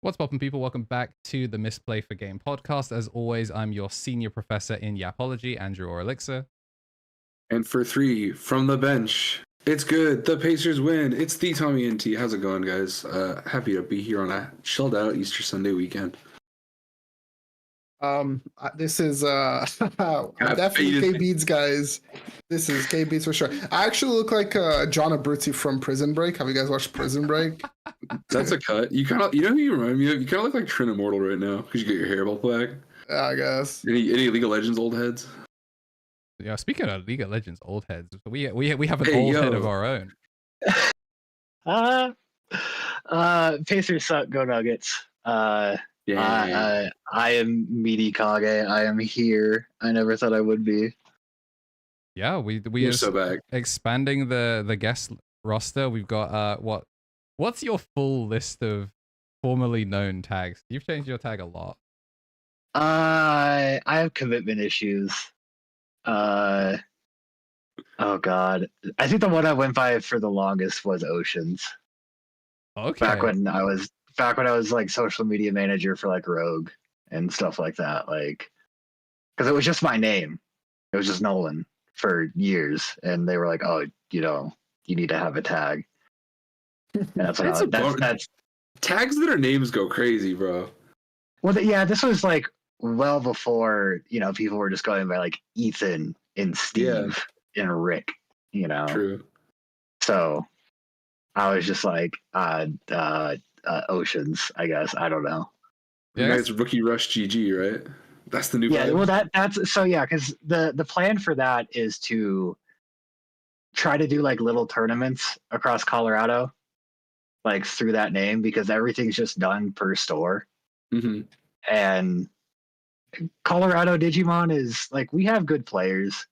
What's poppin', people? Welcome back to the Misplay for Game Podcast. As always, I'm your senior professor in Yapology, Andrew TCGs. And for 3 from the bench, it's good. The Pacers win. It's the TommyNT. How's it going, guys? Happy to be here on a chilled out Easter Sunday weekend. This is definitely KBeeDS, guys. This is KBeeDS for sure. I actually look like John Abruzzi from Prison Break. Have you guys watched Prison Break? That's a cut. You know who you remind me of? You kind of look like Trin Immortal right now because you get your hair both back. Yeah, I guess. Any League of Legends old heads? Yeah, speaking of League of Legends old heads, we have an old head of our own. Pacers suck. Go Nuggets. Yeah. I am MeatyKage. I am here. I never thought I would be. Yeah, we You're are so back. Expanding the guest roster. We've got what's your full list of formerly known tags? You've changed your tag a lot. I have commitment issues. Oh God, I think the one I went by for the longest was Oceans. Okay. Back when I was like social media manager for like Rogue and stuff like that, like, because it was just my name. It was just Nolan for years, and they were like, "Oh, you need to have a tag." And that's tags that are names go crazy, bro. Well, yeah, this was like well before people were just going by like Ethan and Steve and Rick. True. So I was just like, Oceans, I guess. I don't know. Yeah, it's Rookie Rush GG, right? That's the new. Yeah, vibe. well, that's so yeah, because the plan for that is to try to do like little tournaments across Colorado, like through that name, because everything's just done per store. Mm-hmm. And Colorado Digimon is like, we have good players.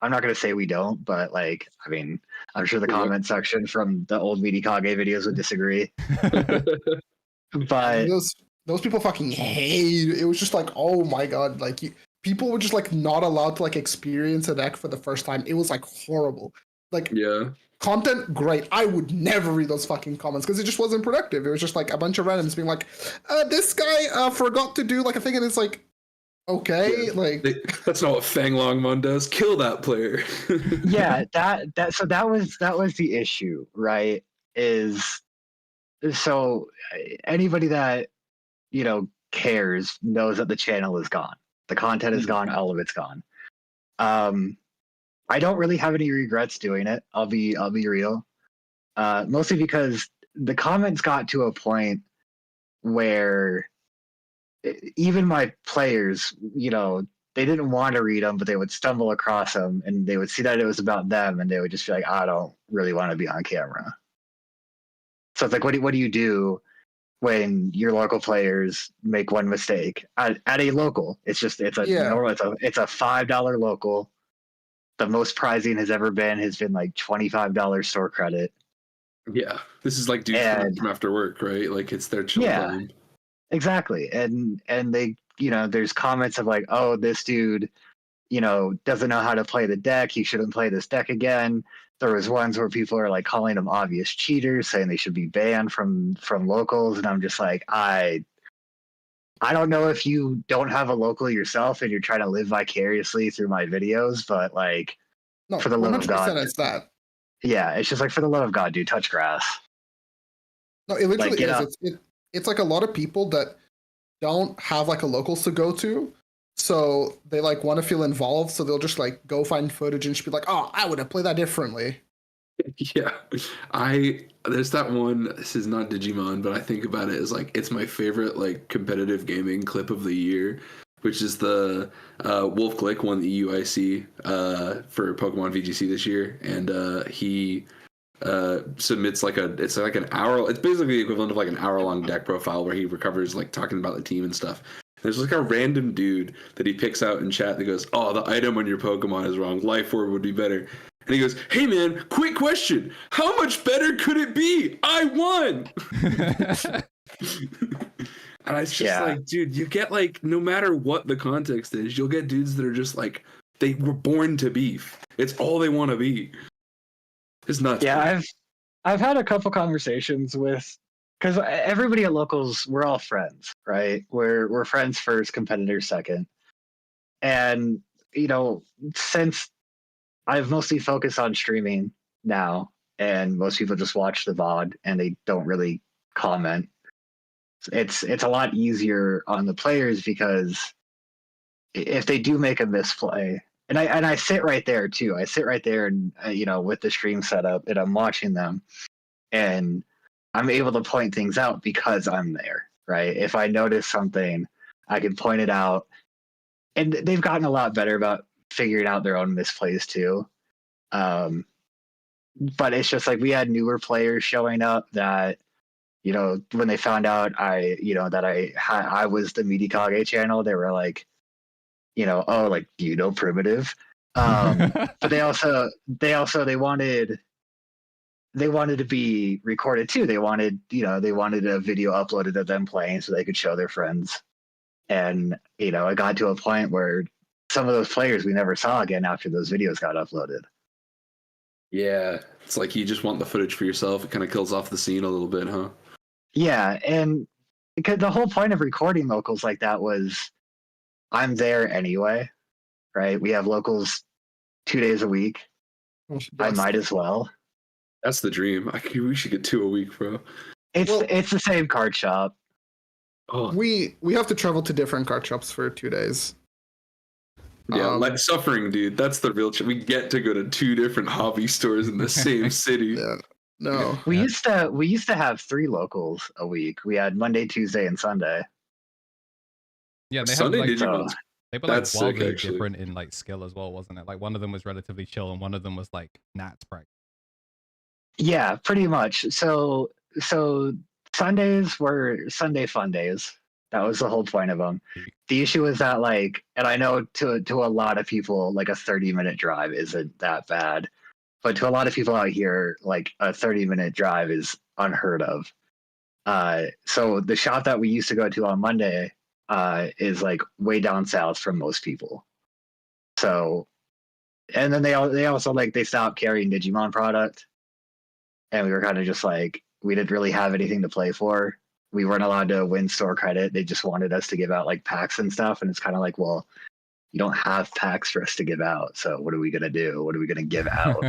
I'm not going to say we don't, but like, I mean, I'm sure the comment section from the old MeatyKage videos would disagree. But those people fucking hate. It was just like, oh my God, like people were just like not allowed to like experience a deck for the first time. It was like horrible. Like, yeah, content great. I would never read those fucking comments because it just wasn't productive. It was just like a bunch of randoms being like, this guy forgot to do like a thing, and it's like, okay, like that's not what Fang Longmon does. Kill that player. Yeah, that was the issue, right? Is so anybody that cares knows that the channel is gone. The content is gone. All of it's gone. I don't really have any regrets doing it. I'll be real. Mostly because the comments got to a point where even my players, they didn't want to read them, but they would stumble across them and they would see that it was about them, and they would just be like, I don't really want to be on camera. So it's like, what do you do when your local players make one mistake at a local? It's a $5 local. The most prizing has been like $25 store credit. Yeah, this is like dudes from after work, right? Like it's their chill time. Exactly. And they, there's comments of like, oh, this dude, doesn't know how to play the deck. He shouldn't play this deck again. There was ones where people are like calling them obvious cheaters, saying they should be banned from locals. And I'm just like, I don't know if you don't have a local yourself and you're trying to live vicariously through my videos, but like, no, for the love of God, it's that. Yeah, it's just like, for the love of God, dude, touch grass. No, it literally is. It's like a lot of people that don't have like a locals to go to, so they like want to feel involved, so they'll just like go find footage and just be like, oh, I would have played that differently. Yeah, there's that one. This is not Digimon, but I think about it as like it's my favorite like competitive gaming clip of the year, which is the Wolf Glick won the EUIC for Pokemon VGC this year, and he submits it's basically the equivalent of like an hour-long deck profile where he recovers like talking about the team and stuff. There's like a random dude that he picks out in chat that goes, oh, the item on your Pokemon is wrong. Life Orb would be better. And he goes, hey man, quick question. How much better could it be? I won! And it's just like, dude, you get like, no matter what the context is, you'll get dudes that are just like, they were born to beef. It's all they want to be. It's nuts. Yeah, I've had a couple conversations with because everybody at locals, we're all friends, right? We're friends first, competitors second, and since I've mostly focused on streaming now, and most people just watch the VOD and they don't really comment. It's a lot easier on the players because if they do make a misplay, and I sit right there too. I sit right there and with the stream setup, and I'm watching them, and I'm able to point things out because I'm there, right? If I notice something, I can point it out, and they've gotten a lot better about figuring out their own misplays too. But it's just like we had newer players showing up that when they found out I was the MeatyKage channel, they were like, oh, like, do you know primitive? But they wanted to be recorded too. They wanted a video uploaded of them playing so they could show their friends. And it got to a point where some of those players we never saw again after those videos got uploaded. Yeah, it's like you just want the footage for yourself. It kind of kills off the scene a little bit, huh? Yeah, and because the whole point of recording locals like that was I'm there anyway, right? We have locals 2 days a week. I might as well. That's the dream. We should get 2 a week, bro. It's the same card shop. Oh. We have to travel to different card shops for 2 days. Yeah, like suffering, dude. That's the real. We get to go to 2 different hobby stores in the same city. Yeah. No. We used to have 3 locals a week. We had Monday, Tuesday, and Sunday. Yeah, they Sunday had Digimon. They were like wildly different in like skill as well, wasn't it? Like one of them was relatively chill, and one of them was like Nats practice. Yeah, pretty much. So Sundays were Sunday fun days. That was the whole point of them. The issue is that, like, and I know to a lot of people, like a 30-minute drive isn't that bad, but to a lot of people out here, like a 30-minute drive is unheard of. So the shop that we used to go to on Monday is like way down south from most people. So, and then they also like they stopped carrying Digimon product, and we were kind of just like we didn't really have anything to play for. We weren't allowed to win store credit. They just wanted us to give out like packs and stuff. And it's kind of like, well, you don't have packs for us to give out. So what are we going to do? What are we going to give out?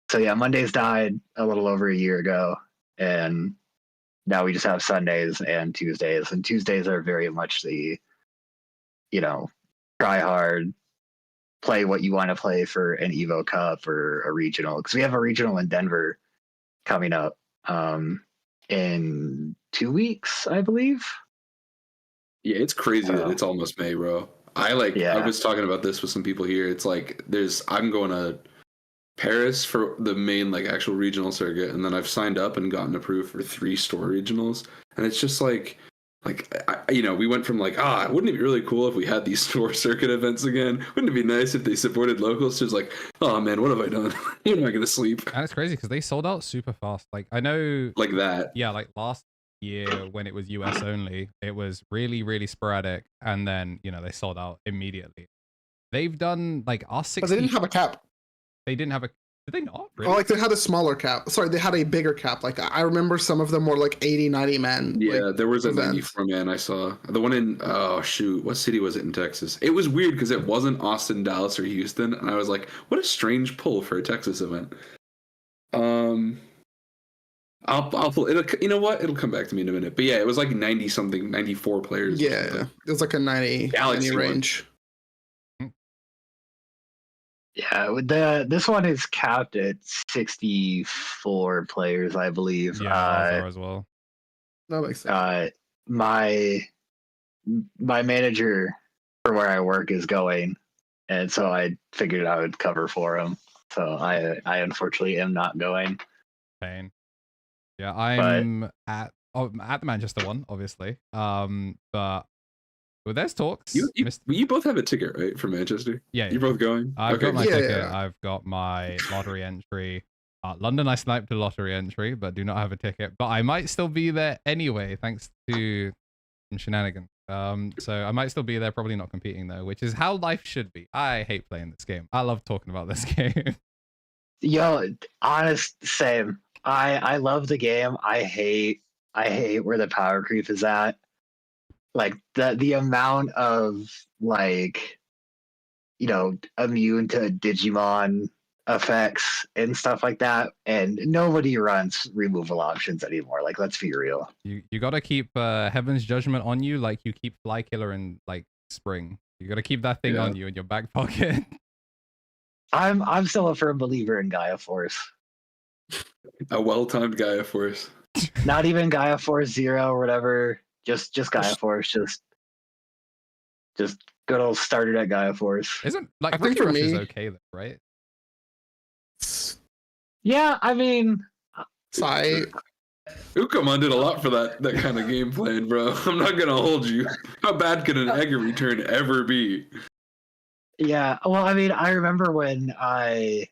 So yeah, Mondays died a little over a year ago. And now we just have Sundays and Tuesdays. And Tuesdays are very much the, try hard, play what you want to play for an Evo Cup or a regional. Because we have a regional in Denver coming up. In 2 weeks, I believe. Yeah, it's crazy that it's almost May, bro. I was talking about this with some people here. It's like I'm going to Paris for the main like actual regional circuit, and then I've signed up and gotten approved for 3 store regionals, and it's just like we went from like, wouldn't it be really cool if we had these store circuit events again? Wouldn't it be nice if they supported locals? So it's like, oh man, what have I done? When am I gonna sleep? And it's crazy because they sold out super fast. Like I know, like that. Yeah, like last year when it was US only, it was really, really sporadic, and then they sold out immediately. They've done like R60. But they didn't have a cap. They didn't have a. Did they not? Really? Oh, like they had a smaller cap. Sorry, they had a bigger cap. Like I remember some of them were like 80, 90 men. Yeah, like, there was a event. 94 man I saw. The one in what city was it in Texas? It was weird because it wasn't Austin, Dallas, or Houston, and I was like, what a strange pull for a Texas event. I'll pull it. You know what? It'll come back to me in a minute. But yeah, it was like 90 something, 94 players. Yeah, it was like a 90 range. Yeah, this one is capped at 64 players, I believe. Yeah, as well. That makes sense. My manager for where I work is going, and so I figured I would cover for him. So I unfortunately am not going. Pain. Yeah, I'm at the Manchester one, obviously. But. Well, there's talks. You both have a ticket, right, for Manchester? Yeah. You're both going? I've got my ticket. Yeah. I've got my lottery entry. London, I sniped a lottery entry, but do not have a ticket. But I might still be there anyway, thanks to some shenanigans. So I might still be there, probably not competing, though, which is how life should be. I hate playing this game. I love talking about this game. Yo, honest, same. I love the game. I hate where the power creep is at. Like the amount of like, you know, immune to Digimon effects and stuff like that, and nobody runs removal options anymore. Like, let's be real. You gotta keep Heaven's Judgment on you like you keep Fly Killer in like Spring. You gotta keep that thing on you in your back pocket. I'm still a firm believer in Gaia Force. A well-timed Gaia Force. Not even Gaia Force 0 or whatever. Just Gaia Force. Just good old started at Gaia Force. Isn't like I think Rookie for Rush me, is okay though, right? Yeah, I mean, Ukamon did a lot for that kind of game plan, bro. I'm not gonna hold you. How bad could an Egger return ever be? yeah. Well, I mean, I remember when I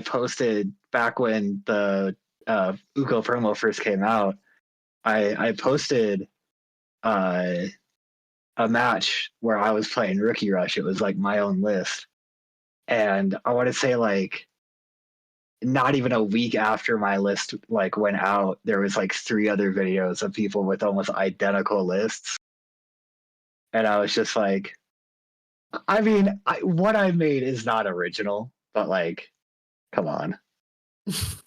posted back when the Uko promo first came out, I posted a match where I was playing Rookie Rush. It was like my own list, and I want to say like not even a week after my list like went out, there was like 3 other videos of people with almost identical lists, and I was just like, I mean, what I made is not original, but like, come on.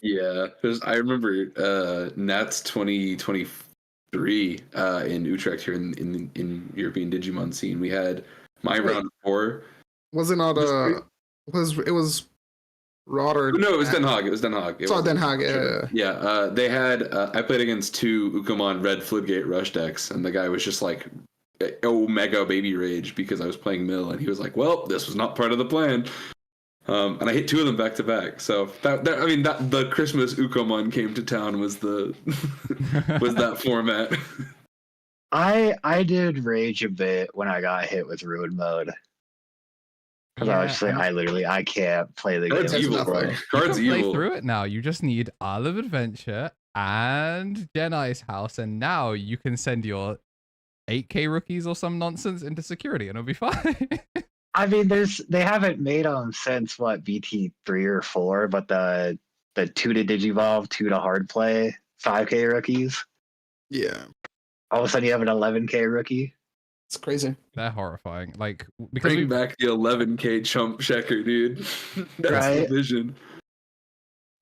Yeah, because I remember Nats 2023 in Utrecht here in European Digimon scene. We had my round 4. Was it not it was Rod or no, it was Den Haag. It was Den Haag. It's not Den Haag. Yeah. They had I played against 2 Ukamon Red Floodgate Rush decks, and the guy was just like, mega baby rage because I was playing Mill, and he was like, "Well, this was not part of the plan." And I hit 2 of them back to back. So that the Christmas Ukamon came to town was the was that format. I did rage a bit when I got hit with Ruin Mode. Because I was just like, I can't play the Card's game. evil, bro. Card's you can evil. play through it now. You just need Isle of Adventure and Genai's house, and now you can send your 8K rookies or some nonsense into security, and it'll be fine. I mean, they haven't made them since what, BT 3 or 4, but the 2 to Digivolve, 2 to hard play, 5K rookies. Yeah. All of a sudden, you have an 11K rookie. It's crazy. They're horrifying. Like, because Bring back the 11K chump checker, dude. That's the vision.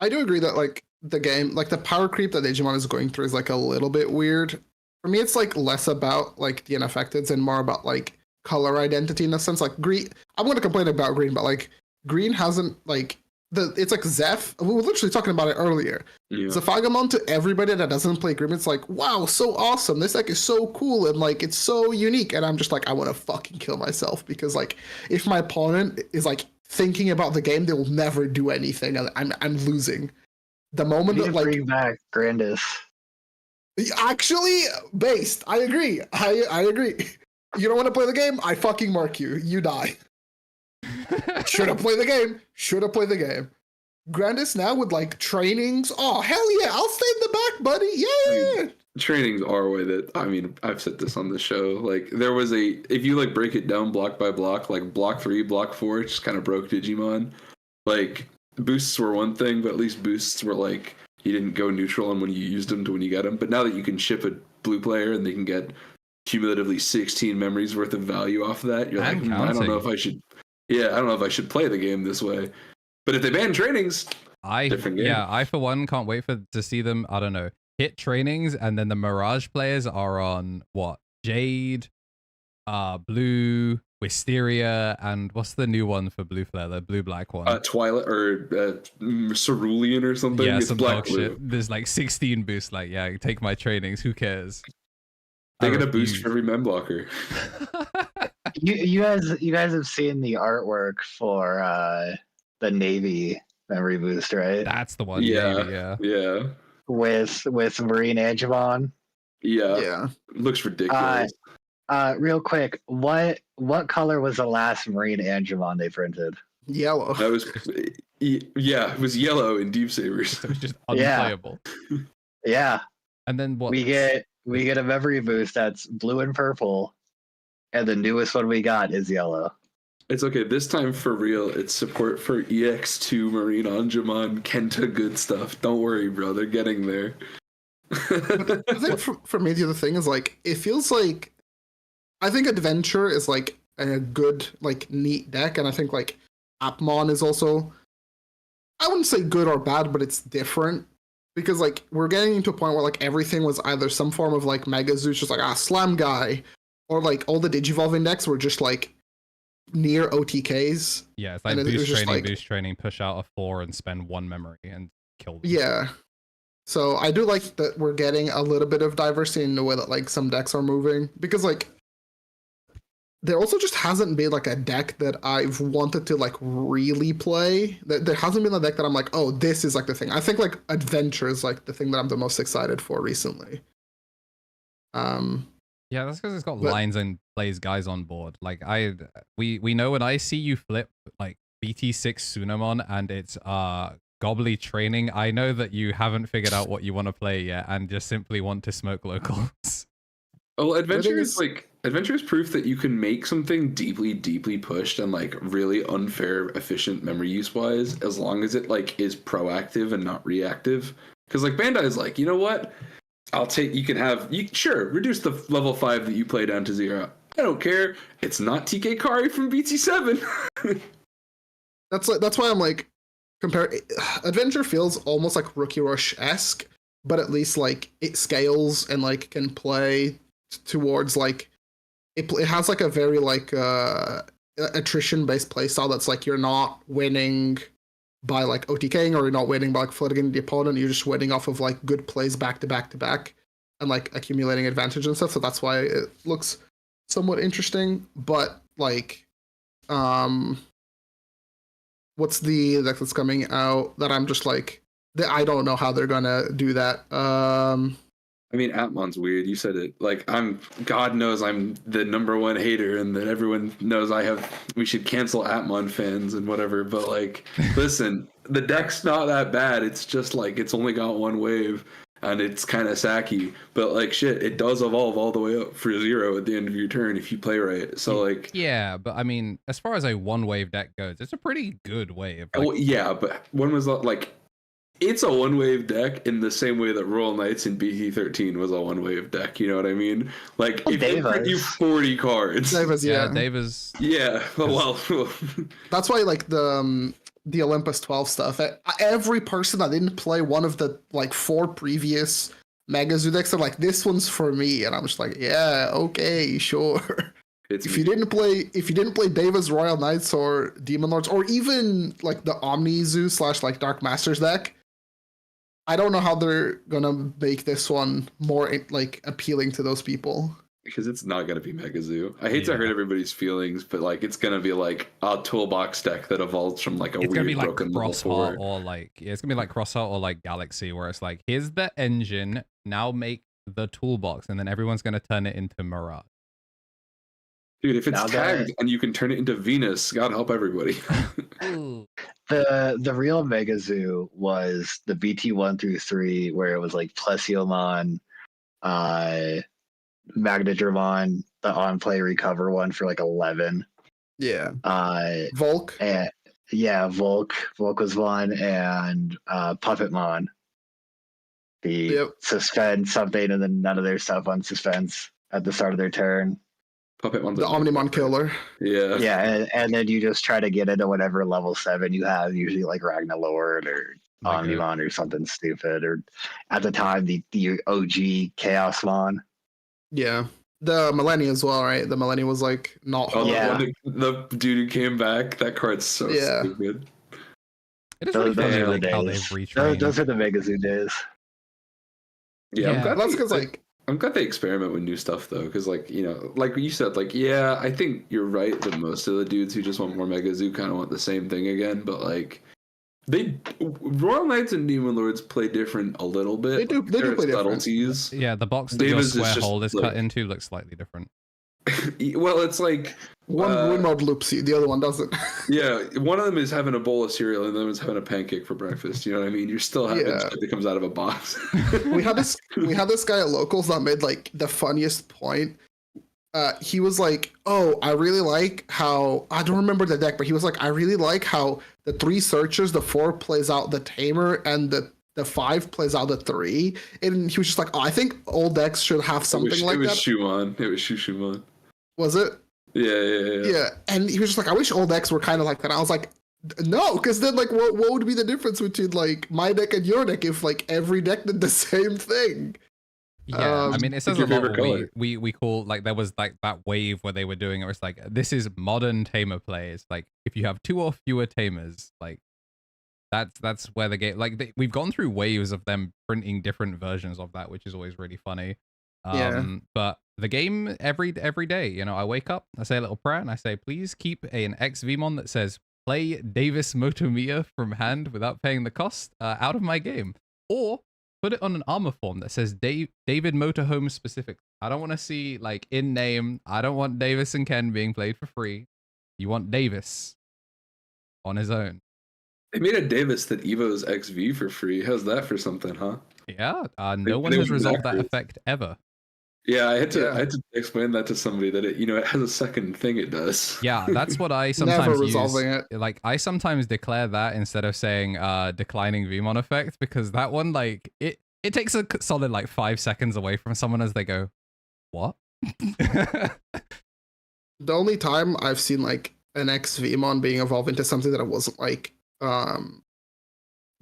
I do agree that like the game, like the power creep that Digimon is going through is like a little bit weird. For me, it's like less about like the unaffecteds and more about like color identity in a sense. Like green, I'm going to complain about green, but like green hasn't like it's like Zeph. We were literally talking about it earlier. Yeah. Zafagamon to everybody that doesn't play green, it's like, wow, so awesome. This deck is so cool and like it's so unique. And I'm just like, I want to fucking kill myself because like if my opponent is like thinking about the game, they will never do anything. And I'm losing. The moment that like bring back Grandis. Actually, based. I agree. I agree. You don't want to play the game? I fucking mark you. You die. Should have played the game. Should have played the game. Grandis now with like trainings. Oh, hell yeah. I'll stay in the back, buddy. Yeah. Trainings are a way that, I mean, I've said this on the show. Like, there was if you like break it down block by block, like block 3, block 4, it just kind of broke Digimon. Like, boosts were one thing, but at least boosts were like, you didn't go neutral on when you used them to when you got them. But now that you can ship a blue player and they can get cumulatively 16 memories worth of value off of that, you're like, I don't know if I should. Yeah, I don't know if I should play the game this way. But if they ban trainings, different game. Yeah, I for one can't wait to see them. I don't know, hit trainings, and then the Mirage players are on what? Jade, Blue, Wisteria, and what's the new one for Blue Flare? The blue-black one. Twilight or Cerulean or something. Yeah, it's some black blue. Shit. There's like 16 boosts. Like, yeah, take my trainings. Who cares? They get a boost for every mem blocker. You guys have seen the artwork for the Navy memory boost, right? That's the one. Yeah, Navy, yeah. With Marine Angemon. Yeah. Looks ridiculous. Real quick, what color was the last Marine Angemon they printed? Yellow. That was it was yellow in Deep Sabers. It was just unplayable. Yeah. And then what? We get a memory boost that's blue and purple, and the newest one we got is yellow. It's okay. This time for real, it's support for EX2 Marine Anjumon Kenta good stuff. Don't worry, bro. They're getting there. But I think for me, the other thing is like, it feels like, I think Adventure is like a good, like neat deck. And I think like Appmon is also, I wouldn't say good or bad, but it's different. Because like, we're getting to a point where like everything was either some form of like Mega Zoo, just like, slam guy. Or like all the Digivolving decks were just like, near OTKs. Yeah, it's like boost training, push out a 4 and spend 1 memory and kill them. Yeah. So I do like that we're getting a little bit of diversity in the way that like some decks are moving. Because like there also just hasn't been like a deck that I've wanted to like really play. There hasn't been a deck that I'm like, oh, this is like the thing. I think like Adventure is like the thing that I'm the most excited for recently. Yeah, that's because it's got lines and plays guys on board. Like we know when I see you flip like BT6 Sunamon and it's Gobbly training, I know that you haven't figured out what you want to play yet and just simply want to smoke locals. Oh, Adventure is proof that you can make something deeply, deeply pushed and like really unfair, efficient memory use wise, as long as it like is proactive and not reactive. Because like Bandai is like, you know what? Sure, reduce the level 5 that you play down to 0. I don't care. It's not TK Kari from BT7. That's why I'm like, Adventure feels almost like Rookie Rush-esque, but at least like it scales and like can play towards like, it has like a very like attrition-based playstyle that's like you're not winning by like OTKing or you're not winning by like flooding the opponent, you're just winning off of like good plays back to back to back and like accumulating advantage and stuff. So that's why it looks somewhat interesting. But like what's the deck that's coming out that I'm just like I don't know how they're gonna do that. I mean, Atmon's weird. You said it. Like, God knows I'm the #1 hater, and that everyone knows we should cancel Atmon fans and whatever. But like, listen, the deck's not that bad. It's just like it's only got 1 wave, and it's kind of sacky. But like, shit, it does evolve all the way up for 0 at the end of your turn if you play right. So like, yeah, but I mean, as far as a 1 wave deck goes, it's a pretty good wave. Like, well, yeah, but when was like? It's a 1-wave deck in the same way that Royal Knights in BT13 was a 1-wave deck. You know what I mean? Like, if they print you 40 cards. Davis. Yeah, well. That's why, like, the Olympus 12 stuff, every person that didn't play one of the, like, 4 previous Mega Zoo decks are like, this one's for me. And I'm just like, yeah, okay, sure. If you didn't play Davis Royal Knights or Demon Lords, or even, like, the Omni Zoo / like Dark Masters deck, I don't know how they're gonna make this one more like appealing to those people. Because it's not gonna be Mega Zoo. I hate to hurt everybody's feelings, but like it's gonna be like a toolbox deck that evolves from like it's weird like broken level 4. Or like it's gonna be like Crossheart or like Galaxy, where it's like, here's the engine, now make the toolbox, and then everyone's gonna turn it into Mirage. Dude, if it's tagged and you can turn it into Venus, God help everybody. The real Mega Zoo was the BT 1 through 3, where it was like Plesiomon, Magnadramon, the on play recover one for like 11. Yeah. Volk. Volk was one, and Puppetmon. The suspend something and then none of their stuff on suspense at the start of their turn. Puppetmon's the Omnimon killer. Yeah. Yeah, and then you just try to get into whatever level 7 you have, usually like Ragnalord or Omnimon or something stupid, or at the time the OG Chaosmon. Yeah. The Millennia as well, right? The Millennia was like not hard. The dude who came back, that card's so stupid. It is really funny like how they've retrained. Those are the Mega Zoo days. Yeah, I'm glad that's because like I'm glad they experiment with new stuff though, because like, you know, like you said, like, yeah, I think you're right that most of the dudes who just want more Mega Zoo kind of want the same thing again, but like Royal Knights and Demon Lords play different a little bit. They do play subtleties. different. Yeah, the box that your square hole is cut into looks slightly different. Well, it's like one Ruin Mode loops you, the other one doesn't. Yeah, one of them is having a bowl of cereal and the other one's having a pancake for breakfast. You know what I mean? You're still having shit that comes out of a box. we had this guy at Locals that made like the funniest point. he was like, oh, I really like how, I don't remember the deck, but he was like, I really like how the 3 searchers, the 4 plays out the tamer, and the 5 plays out the 3. And he was just like, oh, I think all decks should have something like that. It was Shumon. It was Shumon. Was it? Yeah. Yeah, and he was just like, I wish all decks were kind of like that. I was like, no, because then like, what would be the difference between like my deck and your deck if like every deck did the same thing? Yeah, I mean, it says a lot. We call, like, there was like that wave where they were doing it. Where it's like, this is modern tamer play. It's like if you have 2 or fewer tamers, like that's where the game. Like we've gone through waves of them printing different versions of that, which is always really funny. But the game every day, you know, I wake up, I say a little prayer, and I say, please keep an XVmon that says play Davis Motomiya from hand without paying the cost out of my game, or put it on an armor form that says David Motorhome specific. I don't want to see like in name. I don't want Davis and Ken being played for free. You want Davis on his own. They made a Davis that Evo's XV for free. How's that for something, huh? Yeah, no one has resolved that effect ever. Yeah, I had to explain that to somebody that it, you know, it has a second thing it does. Yeah, that's what I sometimes Never resolving use. It. Like I sometimes declare that instead of saying declining Vmon effect, because that one, like it takes a solid like 5 seconds away from someone as they go, what? The only time I've seen like an XVmon being evolved into something that it wasn't like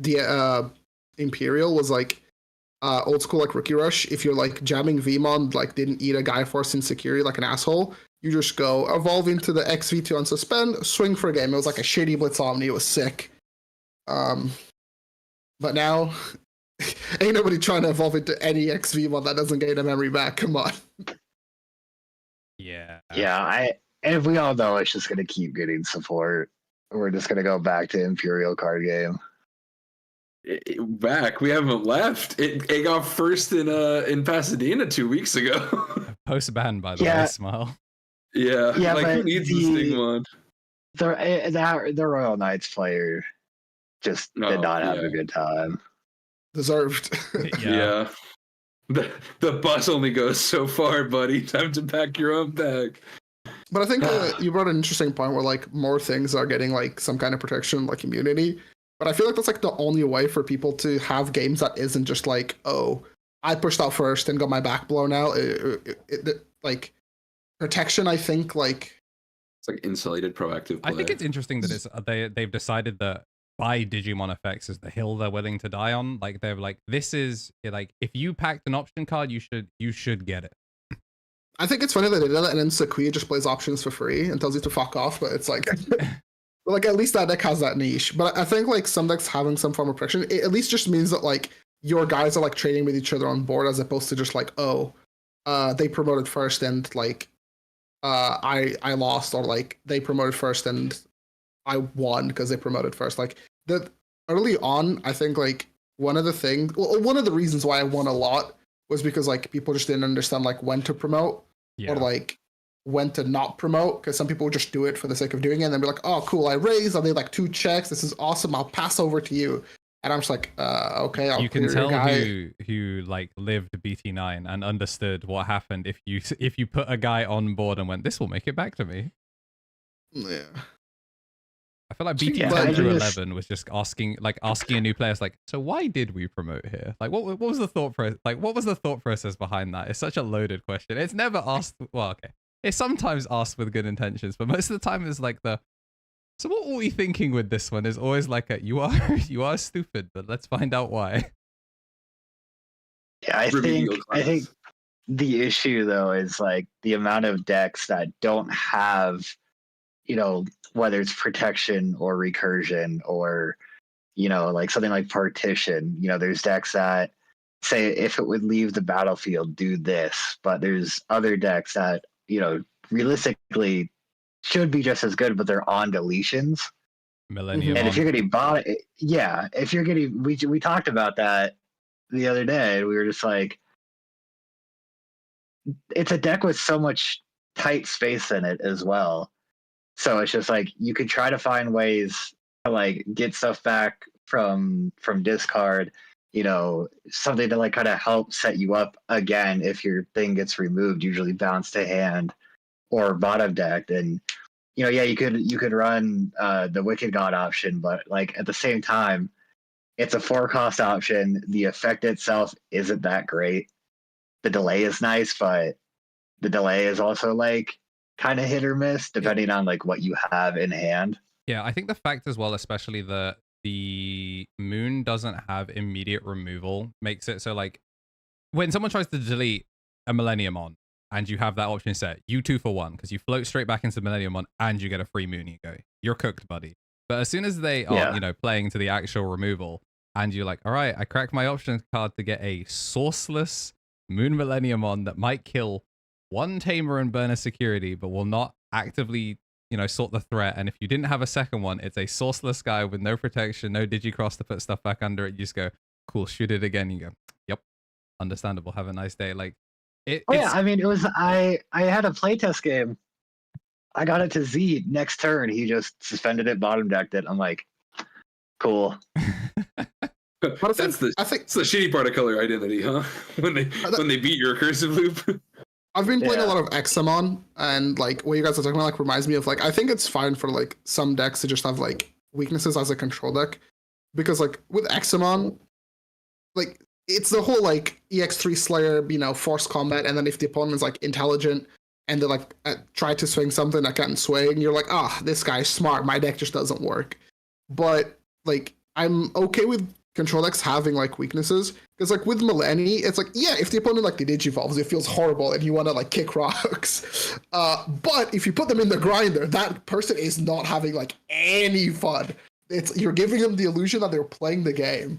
the Imperial was like old school like Rookie Rush. If you're like jamming Vmon, like didn't eat a Guy Force insecurity like an asshole, you just go evolve into the XV2 unsuspend, swing for a game. It was like a shitty Blitz Omni. It was sick. But now ain't nobody trying to evolve into any XVmon that doesn't gain a memory back. Come on. Yeah, and we all know it's just gonna keep getting support. We're just gonna go back to Imperial card game. Back, we haven't left. It got first in Pasadena 2 weeks ago. Post ban, by the way. Smile. Yeah. Like who needs the Stigmon? The Royal Knights player just did not have a good time. Deserved. Yeah. The bus only goes so far, buddy. Time to pack your own bag. But I think you brought an interesting point where like more things are getting like some kind of protection, like immunity. But I feel like that's like the only way for people to have games that isn't just like, oh, I pushed out first and got my back blown out. Like protection, I think like it's like insulated proactive play. I think it's interesting that it's they've decided that by Digimon effects is the hill they're willing to die on. Like they're like, this is like if you packed an option card, you should get it. I think it's funny that they did that, and then Sequoia just plays options for free and tells you to fuck off. But it's like. But like at least that deck has that niche. But I think like some decks having some form of protection, it at least just means that like your guys are like trading with each other on board as opposed to just like, oh, they promoted first and like I lost, or like they promoted first and I won because they promoted first. Like that early on, I think like one of the reasons why I won a lot was because like people just didn't understand like when to promote or like when to not promote, because some people would just do it for the sake of doing it and then be like, oh cool, I raised, I made like 2 checks, this is awesome, I'll pass over to you. And I'm just like, okay, I'll you can tell guy. who like lived BT9 and understood what happened if you put a guy on board and went, this will make it back to me. Yeah. I feel like BT10 through 11 was just asking a new player, like, so why did we promote here? Like, what was the thought process? Like, what was the thought process behind that? It's such a loaded question. It's never asked. Well, okay, it's sometimes asked with good intentions, but most of the time it's like so what were we thinking with this one? Is always like you are stupid, but let's find out why. Yeah, I think the issue though is like the amount of decks that don't have, whether it's protection or recursion or, like something like partition. There's decks that say if it would leave the battlefield, do this, but there's other decks that, realistically should be just as good, but they're on deletions. Millennium. And if you're getting we talked about that the other day. We were just like, it's a deck with so much tight space in it as well. So it's just like you could try to find ways to like get stuff back from discard something to like kind of help set you up again if your thing gets removed, usually bounce to hand or bottom decked. And yeah, you could run the Wicked God option, but like at the same time, it's a 4-cost option. The effect itself isn't that great. The delay is nice, but the delay is also like kind of hit or miss depending on like what you have in hand. Yeah, I think the fact as well, especially the moon doesn't have immediate removal, makes it so like when someone tries to delete a Millenniumon and you have that option set, you 2 for 1 because you float straight back into Millenniumon and you get a free moon. You go, you're cooked, buddy. But as soon as they are, playing to the actual removal, and you're like, all right, I cracked my options card to get a sourceless Moon Millenniumon that might kill 1 Tamer and burn a security, but will not actively, sort the threat. And if you didn't have a second one, it's a sourceless guy with no protection, no Digicross to put stuff back under it. You just go, cool, shoot it again. You go, yep, understandable. Have a nice day. Like, I mean, it was I had a playtest game. I got it to Z next turn. He just suspended it, bottom decked it. I'm like, cool. That's the shitty part of color identity, huh? when they beat your recursive loop. I've been playing a lot of Examon, and like what you guys are talking about like reminds me of like I think it's fine for like some decks to just have like weaknesses as a control deck, because like with Examon, like it's the whole like EX3 Slayer, force combat, and then if the opponent is like intelligent and they like try to swing something that can't swing, you're like, this guy's smart, my deck just doesn't work. But like I'm okay with control decks having like weaknesses, because like with Millenni, it's like, yeah, if the opponent like the Digivolves, it feels horrible and you want to like kick rocks. But if you put them in the grinder, that person is not having like any fun. You're giving them the illusion that they're playing the game.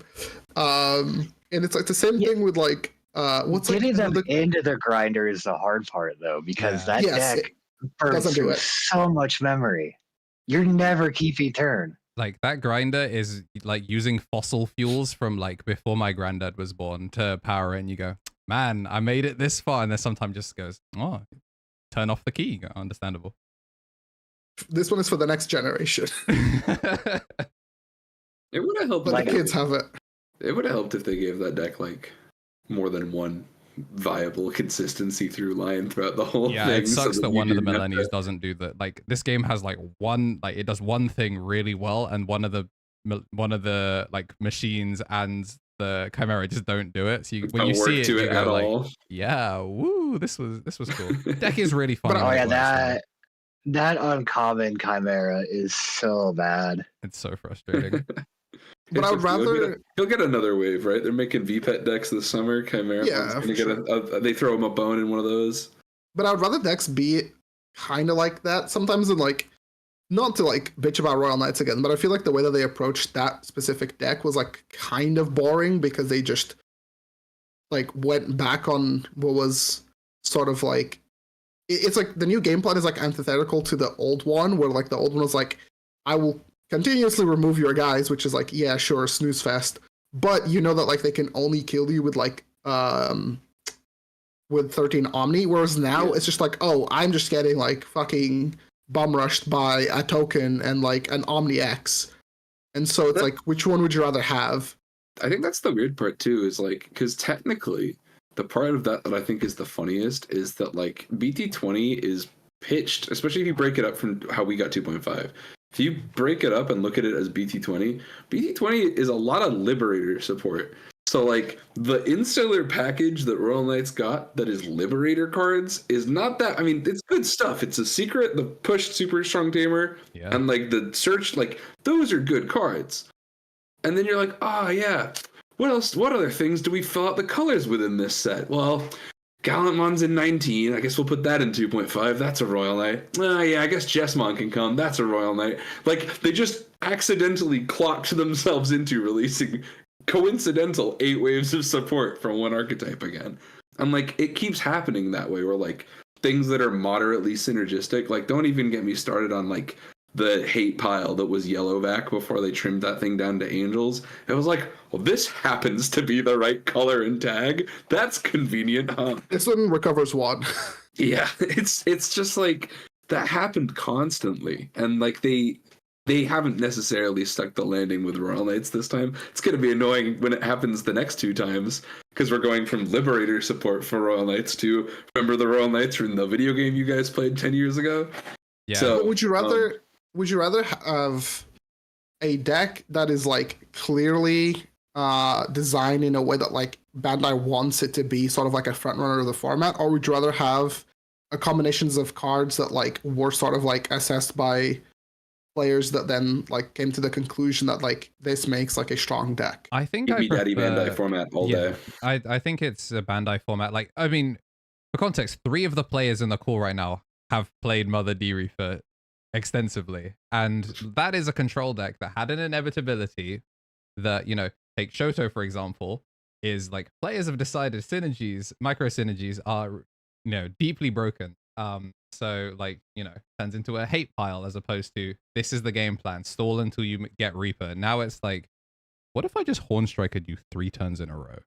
And it's like the same thing with like getting them into the grinder is the hard part though, because that deck burns through so much memory. You're never keeping turn. Like that grinder is like using fossil fuels from like before my granddad was born to power it, and you go, man, I made it this far, and then sometimes just goes, turn off the key. Understandable. This one is for the next generation. It would have helped. But the kids have it. It would have helped if they gave that deck like more than one viable consistency through line throughout the whole thing. Yeah, it sucks that one of the Millennials doesn't do that. Like this game has like it does one thing really well, and one of the like machines and the Chimera just don't do it. So when you see it, you go like, yeah, woo, this was cool. Deck is really fun. That uncommon Chimera is so bad. It's so frustrating. But I would rather he'll get another wave, right? They're making VPET decks this summer. Chimera, gonna get they throw him a bone in one of those. But I would rather decks be kind of like that sometimes, and like not to like bitch about Royal Knights again, but I feel like the way that they approached that specific deck was like kind of boring, because they just like went back on what was sort of like it's like the new game plan is like antithetical to the old one, where like the old one was like, I will continuously remove your guys, which is like, yeah, sure, snooze fest, but you know that like they can only kill you with like with 13 Omni, whereas now it's just like, I'm just getting like fucking bum rushed by a token and like an Omni X, and so it's like, which one would you rather have? I think that's the weird part too, is like, because technically the part of that I think is the funniest is that like BT20 is pitched, especially if you break it up from how we got 2.5. If you break it up and look at it as BT20, BT20 is a lot of Liberator support. So, like, the insular package that Royal Knights got that is Liberator cards is not that... I mean, it's good stuff. It's a secret, the push super strong tamer, and, like, the search, like, those are good cards. And then you're like, yeah, what else? What other things do we fill out the colors within this set? Well... Gallantmon's in 19. I guess we'll put that in 2.5. That's a Royal Knight. Yeah, I guess Jessmon can come. That's a Royal Knight. Like, they just accidentally clocked themselves into releasing coincidental 8 waves of support from one archetype again. And, like, it keeps happening that way, where, like, things that are moderately synergistic, like, don't even get me started on, like, the hate pile that was Yellowback before they trimmed that thing down to Angels. It was like, well, this happens to be the right color and tag. That's convenient, huh? This one recovers 1. Yeah, it's just like that happened constantly, and like they they haven't necessarily stuck the landing with Royal Knights this time. It's going to be annoying when it happens the next 2 times, because we're going from Liberator support for Royal Knights to, remember the Royal Knights from the video game you guys played 10 years ago? Yeah. So would you rather have a deck that is like clearly designed in a way that like Bandai wants it to be, sort of like a front runner of the format, or would you rather have a combinations of cards that like were sort of like assessed by players that then like came to the conclusion that like this makes like a strong deck? I think Give me Daddy Bandai format all day. I think it's a Bandai format. Like, I mean, for context, 3 of the players in the call right now have played Mother D Reaper extensively, and that is a control deck that had an inevitability that, you know, take Shoto for example, is like players have decided synergies, micro synergies are, you know, deeply broken. So like, you know, turns into a hate pile as opposed to this is the game plan, stall until you get Reaper. Now it's like, what if I just Horn Striker you 3 turns in a row?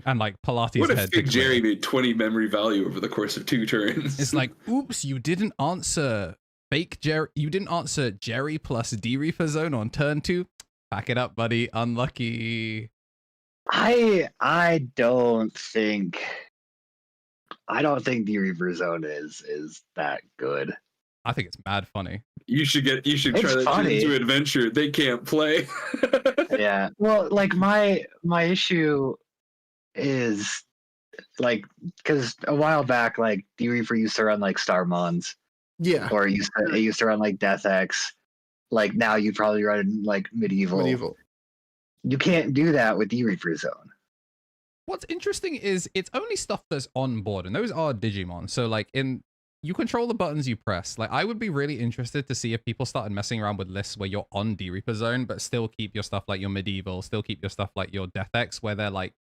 And like Pilates what head. if Jerry made 20 memory value over the course of 2 turns? It's like, oops, you didn't answer fake Jerry. You didn't answer Jerry plus D Reaper zone on turn 2. Pack it up, buddy. Unlucky. I don't think D Reaper zone is that good. I think it's mad funny. You should try that funny. into Adventure. They can't play. Yeah. Well, like my issue is like, because a while back, like D Reaper used to run like Starmons. Yeah. Or it used to run like Death X. Like now you'd probably run like Medieval. You can't do that with D Reaper zone. What's interesting is it's only stuff that's on board, and those are Digimon. So like you control the buttons you press. Like I would be really interested to see if people started messing around with lists where you're on D Reaper zone, but still keep your stuff like your Medieval, still keep your stuff like your Death X, where they're like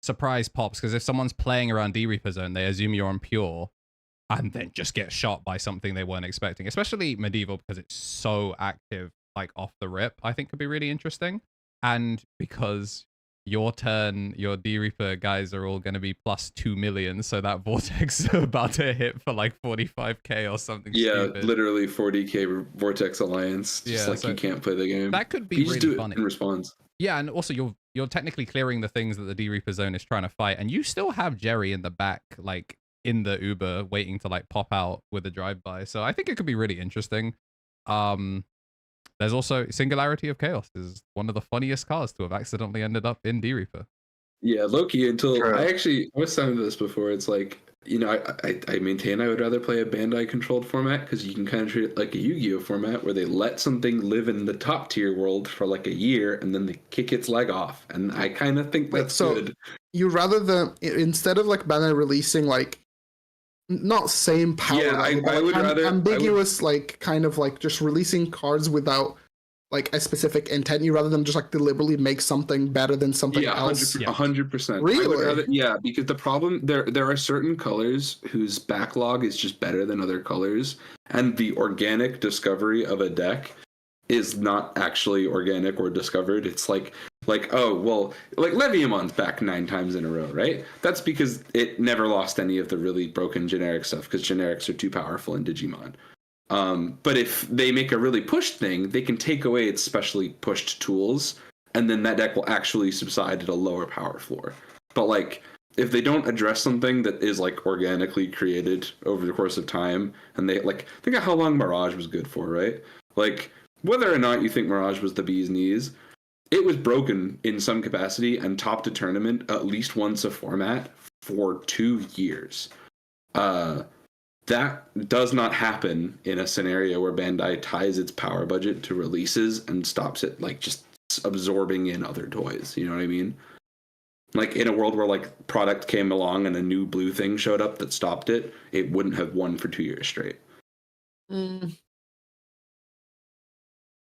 surprise pops. Because if someone's playing around D Reaper zone, they assume you're on pure, and then just get shot by something they weren't expecting. Especially Medieval, because it's so active, like off the rip. I think could be really interesting, and because your turn, your D Reaper guys are all going to be plus 2 million, so that Vortex is about to hit for like 45k or something. Yeah, stupid. literally 40k Vortex Alliance. Just Yeah, like so you can't play the game. That could be you just really do funny. it in response. Yeah, and also you're technically clearing the things that the D Reaper zone is trying to fight, and you still have Jerry in the back, like in the Uber, waiting to like pop out with a drive-by. So I think it could be really interesting. There's also Singularity of Chaos is one of the funniest cards to have accidentally ended up in D Reaper. Yeah, Loki, until True. I was telling this before, it's like, you know, I maintain I would rather play a Bandai controlled format, because you can kind of treat it like a Yu-Gi-Oh format where they let something live in the top tier world for like a year and then they kick its leg off. And I kind of think that's good. You rather instead of like Bandai releasing like not same power, Yeah, level, but I would rather ambiguous, like kind of like just releasing cards without like a specific intent. You rather than just like deliberately make something better than something else. 100%. Really? Yeah, because the problem there are certain colors whose backlog is just better than other colors, and the organic discovery of a deck is not actually organic or discovered. It's like oh well, like Leviamon's back 9 times in a row, right? That's because it never lost any of the really broken generic stuff, because generics are too powerful in Digimon. But if they make a really pushed thing, they can take away its specially pushed tools, and then that deck will actually subside at a lower power floor. But like, if they don't address something that is like organically created over the course of time, and they like, think of how long Mirage was good for, right? Like, whether or not you think Mirage was the bee's knees, it was broken in some capacity and topped a tournament at least once a format for 2 years. That does not happen in a scenario where Bandai ties its power budget to releases and stops it like just absorbing in other toys. You know what I mean? Like in a world where like product came along and a new blue thing showed up that stopped it, it wouldn't have won for 2 years straight.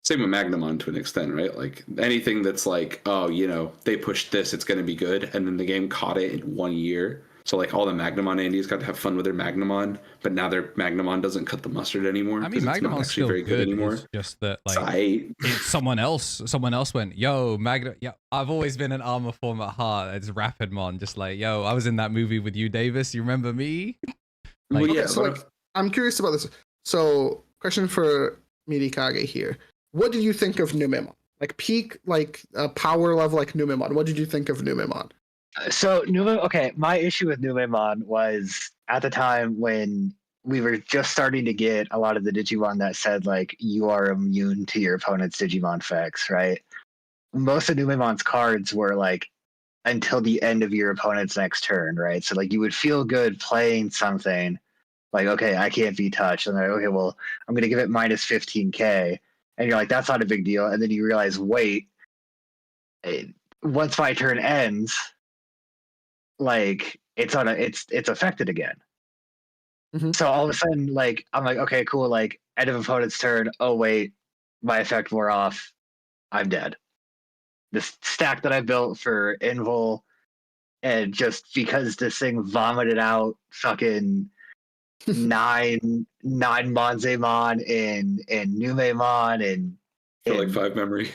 Same with Magnamon to an extent, right? Like anything that's like, oh, you know, they pushed this, it's going to be good, and then the game caught it in 1 year. So like all the Magnamon Andes got to have fun with their Magnamon, but now their Magnamon doesn't cut the mustard anymore. I mean, Magnamon's still very good anymore. It's just that like someone else went, yo, yeah, I've always been an armor form at heart. It's Rapidmon, just like, yo, I was in that movie with you, Davis. You remember me? Like, well, yeah. So like, I'm curious about this. So question for MeatyKage here. What did you think of Numon? Like peak, like power level, like Numon. What did you think of Numon? So Numon, okay, my issue with Numon was at the time when we were just starting to get a lot of the Digimon that said like you are immune to your opponent's Digimon effects, right? Most of Numon's cards were like until the end of your opponent's next turn, right? So like you would feel good playing something like, okay, I can't be touched, and then okay, well, I'm gonna give it minus 15k, and you're like, that's not a big deal, and then you realize, wait, once my turn ends, like it's affected again. Mm-hmm. So all of a sudden, like I'm like, okay, cool, like end of opponent's turn, oh wait, my effect wore off, I'm dead. This stack that I built for Invul, and just because this thing vomited out fucking nine Monzemon and Numemon and like 5 memory.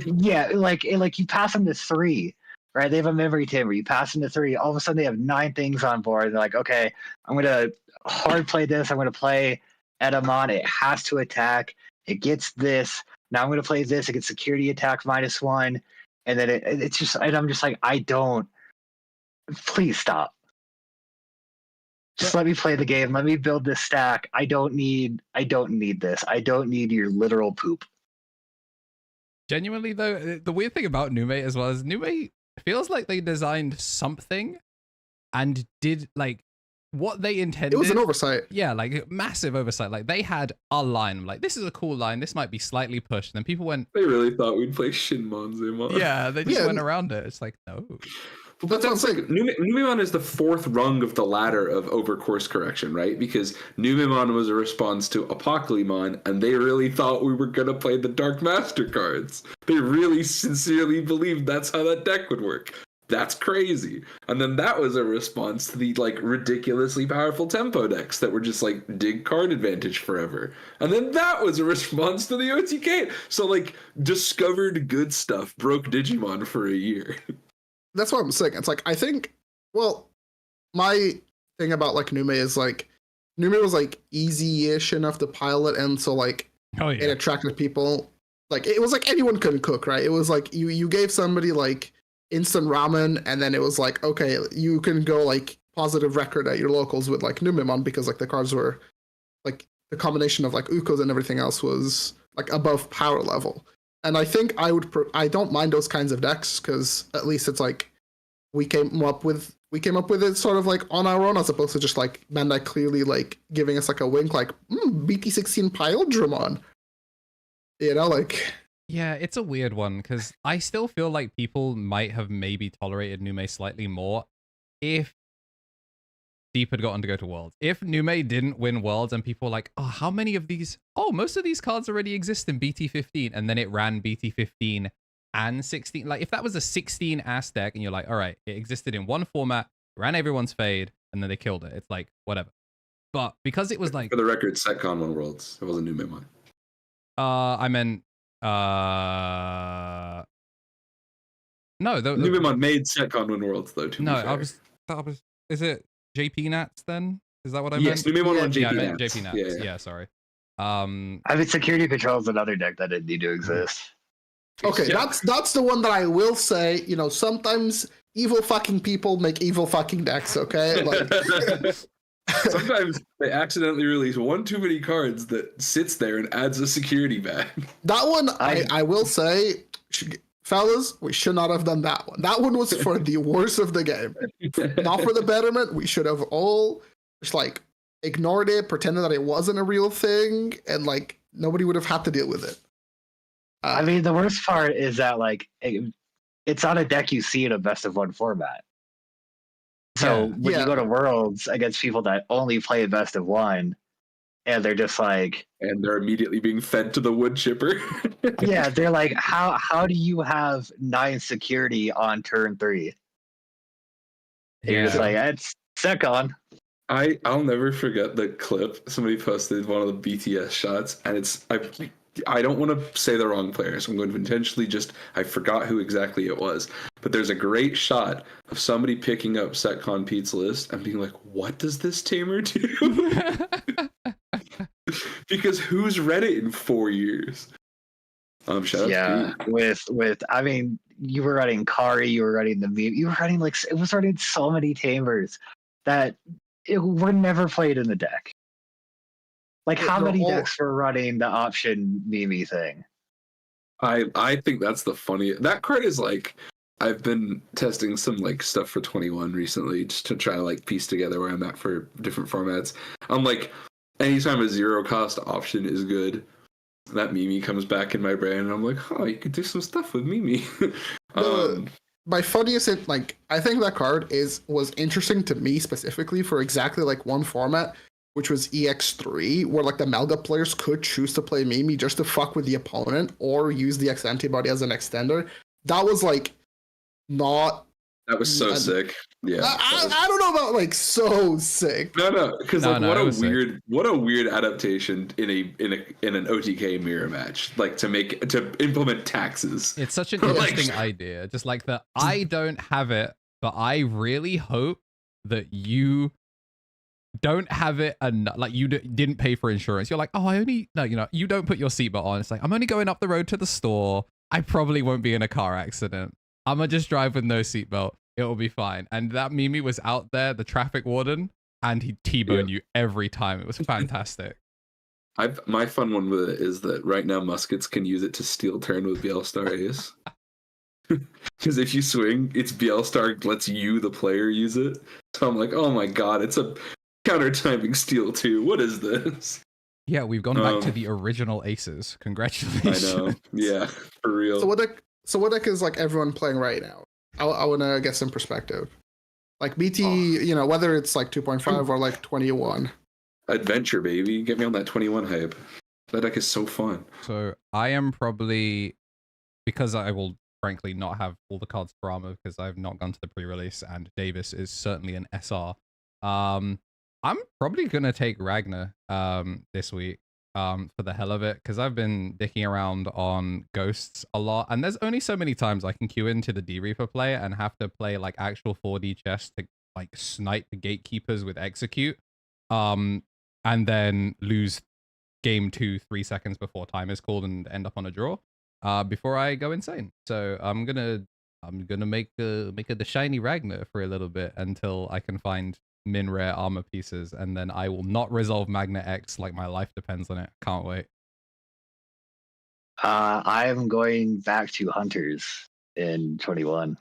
Yeah, like you pass them to 3, right? They have a memory timber. You pass them to 3. All of a sudden, they have 9 things on board. They're like, okay, I'm gonna hard play this. I'm gonna play Edamon. It has to attack. It gets this. Now I'm gonna play this. It gets security attack -1, and then it's just. And I'm just like, I don't. Please stop. Just let me play the game. Let me build this stack. I don't need this. I don't need your literal poop. Genuinely though, the weird thing about Nume as well is Nume feels like they designed something and did like what they intended. It was an oversight. Yeah, like massive oversight. Like they had a line, like this is a cool line. This might be slightly pushed. And then people went. They really thought we'd play Shin Monzemon. Yeah, they just went around it. It's like no. But that's like Numemon is the 4th rung of the ladder of over course correction, right? Because Numemon was a response to Apocalypse, and they really thought we were gonna play the Dark Master cards. They really sincerely believed that's how that deck would work. That's crazy. And then that was a response to the like ridiculously powerful tempo decks that were just like dig card advantage forever. And then that was a response to the OTK. So like discovered good stuff broke Digimon for a year. That's what I'm saying. It's like, I think, well, my thing about like Nume is like, Nume was like easy-ish enough to pilot, and so like it attracted people. Like it was like anyone can cook, right? It was like you gave somebody like instant ramen, and then it was like, okay, you can go like positive record at your locals with like Numemon, because like the cards were like the combination of like Ukos and everything else was like above power level. And I think I don't mind those kinds of decks, because at least it's like we came up with it sort of like on our own, as opposed to just like Bandai clearly like giving us like a wink, like BT16 Pildramon. You know, like. Yeah, it's a weird one, because I still feel like people might have maybe tolerated Nume slightly more if Deep had gotten to go to Worlds. If Nume didn't win Worlds and people were like, oh, how many of these? Oh, most of these cards already exist in BT15, and then it ran BT15 and 16. Like, if that was a 16 ass deck and you're like, all right, it existed in one format, ran everyone's fade, and then they killed it. It's like, whatever. But because it was like. For the record, SetCon won Worlds. It wasn't Numemon. I meant. No, Numemon made SetCon win Worlds, though, to no, be fair. I was. Is it JP Nats then? Is that what I meant? Yes, Numemon won JP Nats. I meant JP Nats. Yeah, sorry. I mean, Security Control is another deck that didn't need to exist. Okay, that's the one that I will say, you know, sometimes evil fucking people make evil fucking decks, okay? Like sometimes they accidentally release one too many cards that sits there and adds a security bag. That one, I will say, fellas, we should not have done that one. That one was for the worst of the game. Not for the betterment. We should have all just like ignored it, pretended that it wasn't a real thing, and like nobody would have had to deal with it. I mean, the worst part is that like it's on a deck you see in a best of one format. So when you go to Worlds against people that only play best of one, and they're just like, and they're immediately being fed to the wood chipper. Yeah, they're like, how do you have 9 security on turn 3? You're just like, it's SetCon. I'll never forget the clip somebody posted, one of the BTS shots, and it's I don't want to say the wrong player, so I'm going to intentionally I forgot who exactly it was, but there's a great shot of somebody picking up SetCon Pete's list and being like, what does this tamer do? because who's read it in 4 years? Shout out to with I mean, you were running Kari, you were running the meme, you were running like it was running so many tamers that were never played in the deck. Like how many decks were running the option Mimi thing? I think that's the funny. That card is like, I've been testing some like stuff for 21 recently just to try to like piece together where I'm at for different formats. I'm like, anytime a 0 cost option is good, that Mimi comes back in my brain and I'm like, oh, you could do some stuff with Mimi. My funniest, like, I think that card was interesting to me specifically for exactly like one format, which was EX3, where like the Melga players could choose to play Mimi just to fuck with the opponent or use the X antibody as an extender. That was like not. That was so sick. Yeah, I don't know about like so sick. No, because like what a weird adaptation in an OTK mirror match, like to implement taxes. It's such an interesting idea. Just like that, I don't have it, but I really hope that you don't have it enough. Like you didn't pay for insurance. You're like, oh, you don't put your seatbelt on. It's like, I'm only going up the road to the store. I probably won't be in a car accident. I'm gonna just drive with no seatbelt. It'll be fine. And that Mimi was out there, the traffic warden, and he T-boned you every time. It was fantastic. My fun one with it is that right now muskets can use it to steal turn with Bielstar Ace. Because if you swing, it's Bielstar lets you, the player, use it. So I'm like, oh my god, it's a counter timing steal too. What is this? Yeah, we've gone back to the original aces. Congratulations. I know. Yeah, for real. So what deck is like everyone playing right now? I want to get some perspective. Like BT, whether it's like 2.5 or like 21. Adventure, baby. Get me on that 21 hype. That deck is so fun. So I am probably, because I will frankly not have all the cards for armor because I've not gone to the pre-release and Davis is certainly an SR. I'm probably going to take Ragnar this week. For the hell of it, because I've been dicking around on ghosts a lot, and there's only so many times I can queue into the D-Reaper play and have to play like actual 4D chess to like snipe the gatekeepers with execute, and then lose game 2 3 seconds before time is called and end up on a draw before I go insane. So I'm gonna make the shiny Ragnar for a little bit until I can find min rare armor pieces, and then I will not resolve Magna X like my life depends on it. Can't wait. I am going back to Hunters in 21.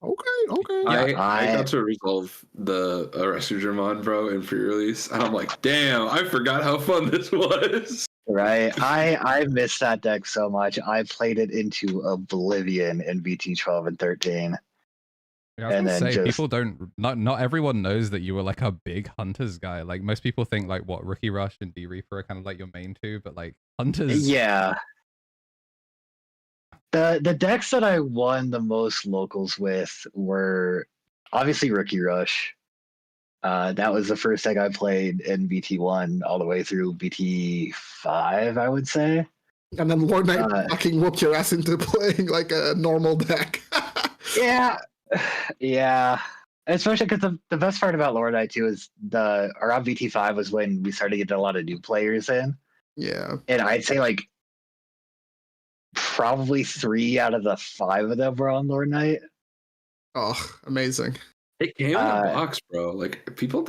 Okay. I got to resolve the Resujamon, bro, in pre-release, and I'm like, damn, I forgot how fun this was. Right, I missed that deck so much. I played it into oblivion in VT 12 and 13. Yeah, I was gonna say, people not everyone knows that you were like a big Hunters guy. Like most people think like what Rookie Rush and D-Reaper are kind of like your main two, but like Hunters. Yeah. The decks that I won the most locals with were obviously Rookie Rush. That was the first deck I played in BT1 all the way through BT5, I would say. And then Lord Knight fucking whooped your ass into playing like a normal deck. Yeah, especially because the best part about Lord Knight too is around VT5 was when we started getting a lot of new players in. Yeah, and I'd say like probably 3 out of the 5 of them were on Lord Knight. Oh, amazing! It came in a box, bro. Like people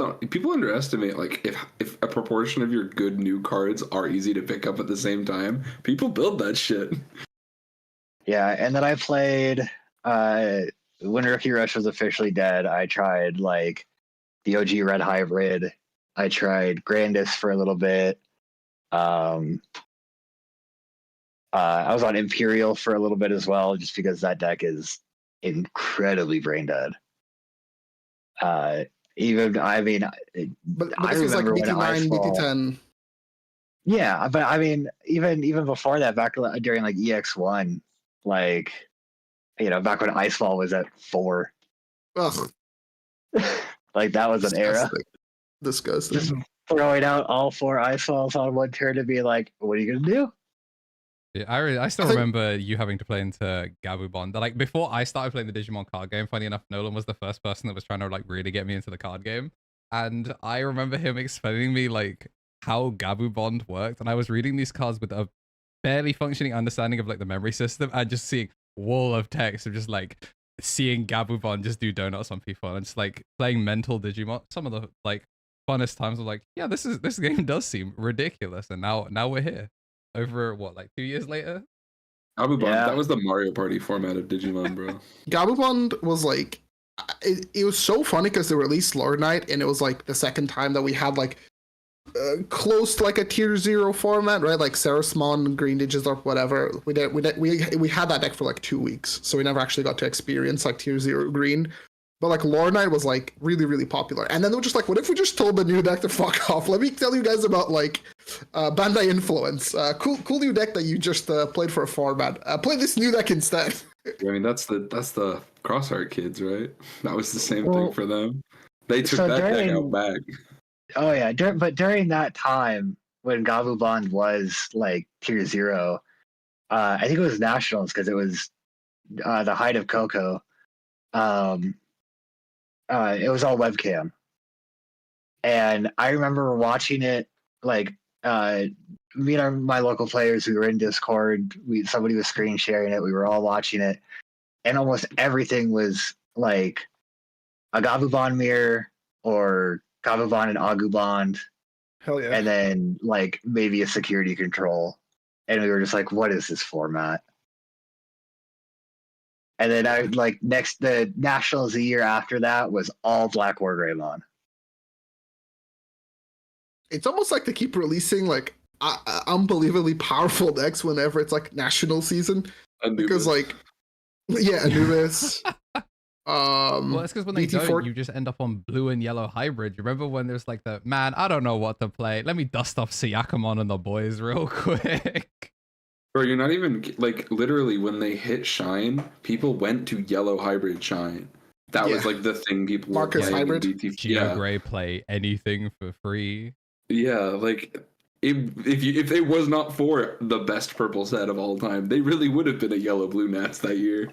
underestimate like if a proportion of your good new cards are easy to pick up at the same time, people build that shit. Yeah, and then I played. When Rookie Rush was officially dead, I tried like the OG Red Hybrid. I tried Grandis for a little bit. I was on Imperial for a little bit as well, just because that deck is incredibly brain dead. But this was like BT9, BT10. Yeah, but I mean, even before that, back during like EX1, like. Back when Icefall was at 4. Ugh. Like, that was an era. Disgusting. Just throwing out all 4 Icefalls on one turn to be like, what are you going to do? Yeah, I still remember you having to play into Gabubon. Like, before I started playing the Digimon card game, funny enough, Nolan was the first person that was trying to, like, really get me into the card game. And I remember him explaining me, like, how Gabu Bond worked, and I was reading these cards with a barely functioning understanding of like the memory system, and just seeing wall of text of just like seeing Gabu Bond just do donuts on people, and just like playing mental Digimon. Some of the like funnest times of like, yeah, this game does seem ridiculous, and now we're here over what, like 2 years later. Gabu Bond, that was the Mario Party format of Digimon, bro. Gabu Bond was like, it was so funny because they released Lord Knight, and it was like the second time that we had like close to like a tier 0 format, right? Like Sarasmon, Green Digits, or whatever. We had that deck for like 2 weeks, so we never actually got to experience like tier 0 green. But like Lord Knight was like really, really popular. And then they were just like, what if we just told the new deck to fuck off? Let me tell you guys about like Bandai influence. Cool new deck that you just played for a format. Play this new deck instead. I mean, that's the Crossheart kids, right? That was the same thing for them. They took that deck out back. Oh yeah, but during that time when Gabu Bond was like tier 0, I think it was Nationals because it was the height of Coco. It was all webcam, and I remember watching it. Like me and my local players, we were in Discord. Somebody was screen sharing it. We were all watching it, and almost everything was like a Gabu Bond mirror or Gabu Bond and Agu Bond. Hell yeah. And then like maybe a security control. And we were just like, what is this format? And then the Nationals a year after that was all Black War Greymon. It's almost like they keep releasing like unbelievably powerful decks whenever it's like national season. Anubis. Because like, yeah, Anubis. Well, it's because when they BT4 don't, you just end up on blue and yellow hybrid. You remember when there's like the, man, I don't know what to play. Let me dust off Siakamon and the boys real quick. Bro, you're not even, like, literally when they hit Shine, people went to yellow hybrid Shine. That was like the thing people Marcus were playing hybrid. in BT4. Geo Gray play anything for free. Yeah, like if it was not for the best purple set of all time, they really would have been a yellow blue Nats that year.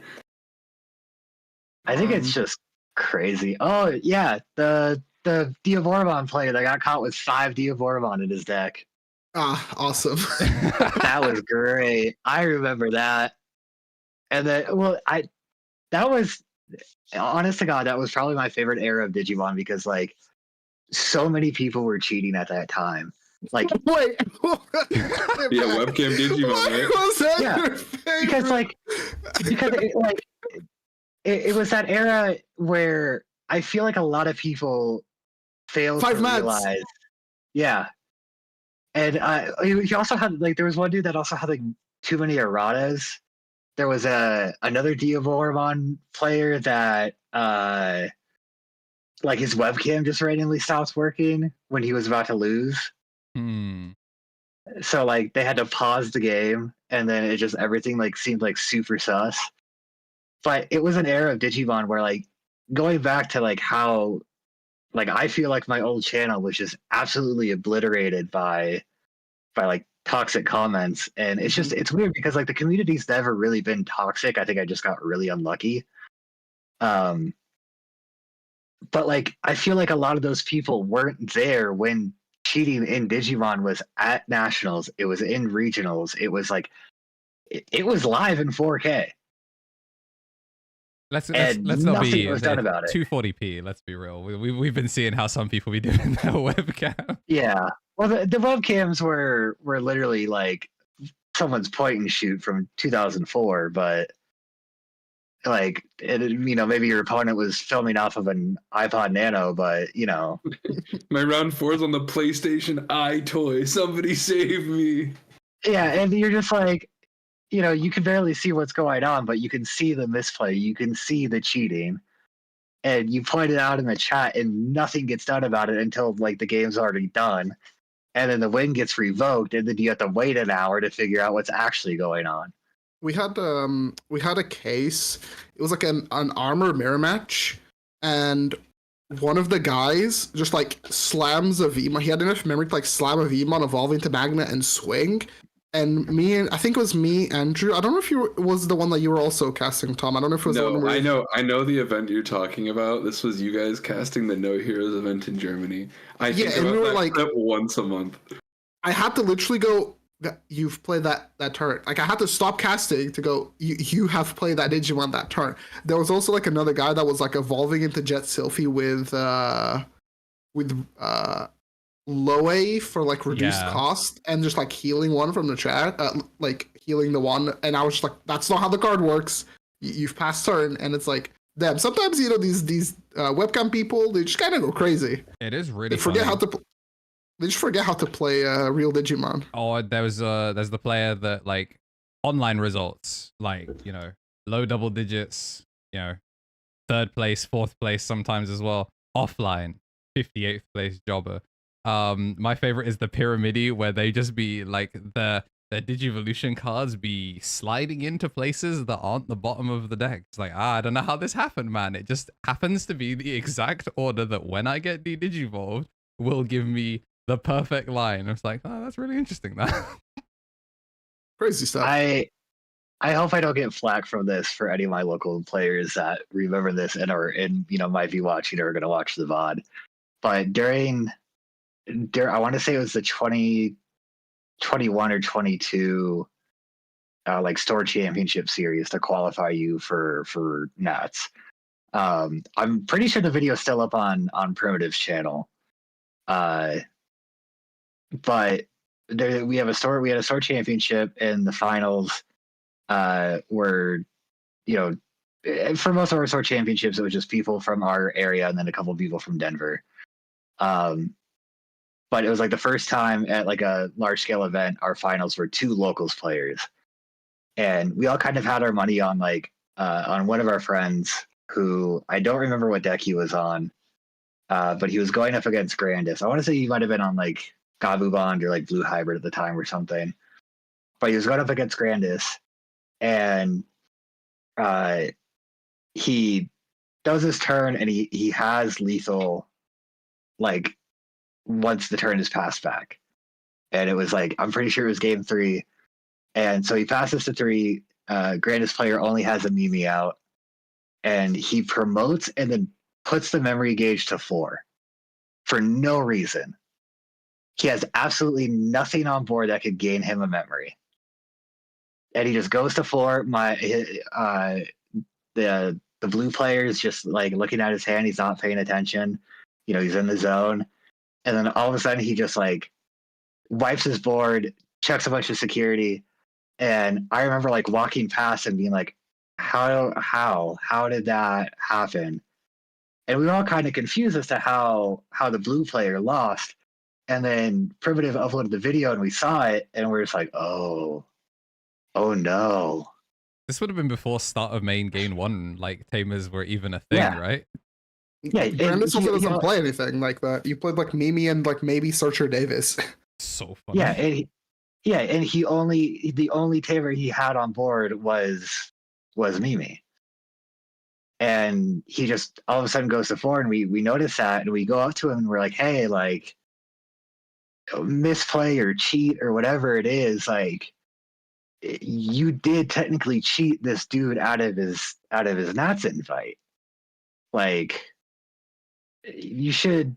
I think it's just crazy. Oh yeah, the Diaboromon player that got caught with 5 Diaboromon in his deck. Ah, awesome. That was great. I remember that. And then, that was, honest to God, that was probably my favorite era of Digimon because like so many people were cheating at that time. Like, wait, yeah, webcam Digimon, right? Was that Yeah, your favorite? because it was that era where I feel like a lot of people failed to realize. Yeah. And he also had like, there was one dude that also had like too many erratas. There was another Diaboromon player that like his webcam just randomly stopped working when he was about to lose. So like they had to pause the game, and then it just everything like seemed like super sus. But it was an era of Digimon where like going back to like how like I feel like my old channel was just absolutely obliterated by like toxic comments, and it's just it's weird because like the community's never really been toxic. I think I just got really unlucky. But like I feel like a lot of those people weren't there when cheating in Digimon was at nationals. It was in regionals. It was like it was live in 4K. Let's not be was done about it. 240p. Let's be real. We've been seeing how some people be doing their webcam. Yeah. Well, the webcams were literally like someone's point and shoot from 2004, but like maybe your opponent was filming off of an iPod Nano, but my round 4's on the PlayStation iToy. Somebody save me. Yeah, and you're just like, you can barely see what's going on, but you can see the misplay, you can see the cheating, and you point it out in the chat, and nothing gets done about it until like the game's already done, and then the win gets revoked, and then you have to wait an hour to figure out what's actually going on. We had a case. It was like an armor mirror match, and one of the guys just like slams a Vmon. He had enough memory to like slam a Vmon, evolve into Magnet and swing. and I think it was me, Andrew. I don't know if it was the one that you were also casting, Tom. I don't know if it was the one where I know the event you're talking about. This was you guys casting the No Heroes event in Germany. I think about we were that clip once a month. I had to literally go, you've played that turn. Like, I had to stop casting to go, you have played that Digimon that turn. There was also like another guy that was like evolving into Jet Sylphie with Loe for like reduced cost and just like healing one from the chat, like healing the one. And I was just like, that's not how the card works. You've passed turn. And it's like, damn, sometimes, you know, these webcam people, they just kind of go crazy. It is really They forget how to They just forget how to play real Digimon. Oh, there's the player that, like, online results, like, you know, low double digits, you know, 3rd place, 4th place sometimes as well. Offline, 58th place jobber. My favorite is the Pyramidi, where they just be like their Digivolution cards be sliding into places that aren't the bottom of the deck. It's like, I don't know how this happened, man. It just happens to be the exact order that when I get de-digivolved will give me the perfect line. It's like, oh, that's really interesting. That crazy stuff. I hope I don't get flack from this for any of my local players that remember this and are in, you know, might be watching or are going to watch the VOD. But during I want to say it was the 2021 or 22 like store championship series to qualify you for Nats. I'm pretty sure the video is still up on Primitive's channel. But we had a store championship, and the finals were, you know, for most of our store championships, it was just people from our area and then a couple of people from Denver. But it was like the first time at like a large scale event, our finals were 2 locals players. And we all kind of had our money on like on one of our friends who I don't remember what deck he was on. But he was going up against Grandis. I want to say he might have been on like Gabu Bond or like Blue Hybrid at the time or something. But he was going up against Grandis, and he does his turn, and he has lethal like once the turn is passed back. And it was like, I'm pretty sure it was game 3. And so he passes to 3. Grandis player only has a Mimi out, and he promotes and then puts the memory gauge to 4 for no reason. He has absolutely nothing on board that could gain him a memory. And he just goes to 4. The blue player is just like looking at his hand. He's not paying attention. You know, he's in the zone. And then all of a sudden he just like wipes his board, checks a bunch of security. And I remember like walking past and being like, how did that happen? And we were all kind of confused as to how the blue player lost. And then Primitive uploaded the video and we saw it, and we're just like, oh no. This would have been before start of main game 1, like tamers were even a thing, right? Yeah, Brandis also doesn't play anything like that. You played like Mimi and like maybe Searcher Davis. So funny. Yeah, and the only tamer he had on board was Mimi. And he just all of a sudden goes to 4, and we notice that, and we go up to him and we're like, hey, like, misplay or cheat or whatever it is, like, you did technically cheat this dude out of his Nats invite. Like, you should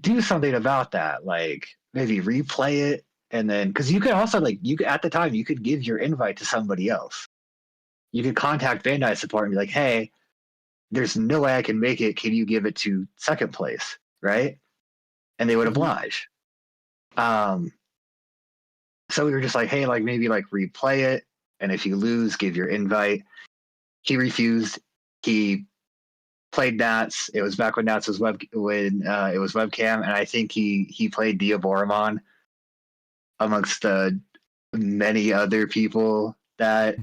do something about that. Like, maybe replay it, and then because you could also at the time you could give your invite to somebody else. You could contact Bandai support and be like, hey, there's no way I can make it. Can you give it to 2nd place? Right? And they would oblige. So we were just like, hey, like maybe like replay it. And if you lose, give your invite. He refused. He played Nats. It was back when Nats was it was webcam. And I think he played Diaboromon amongst many other people that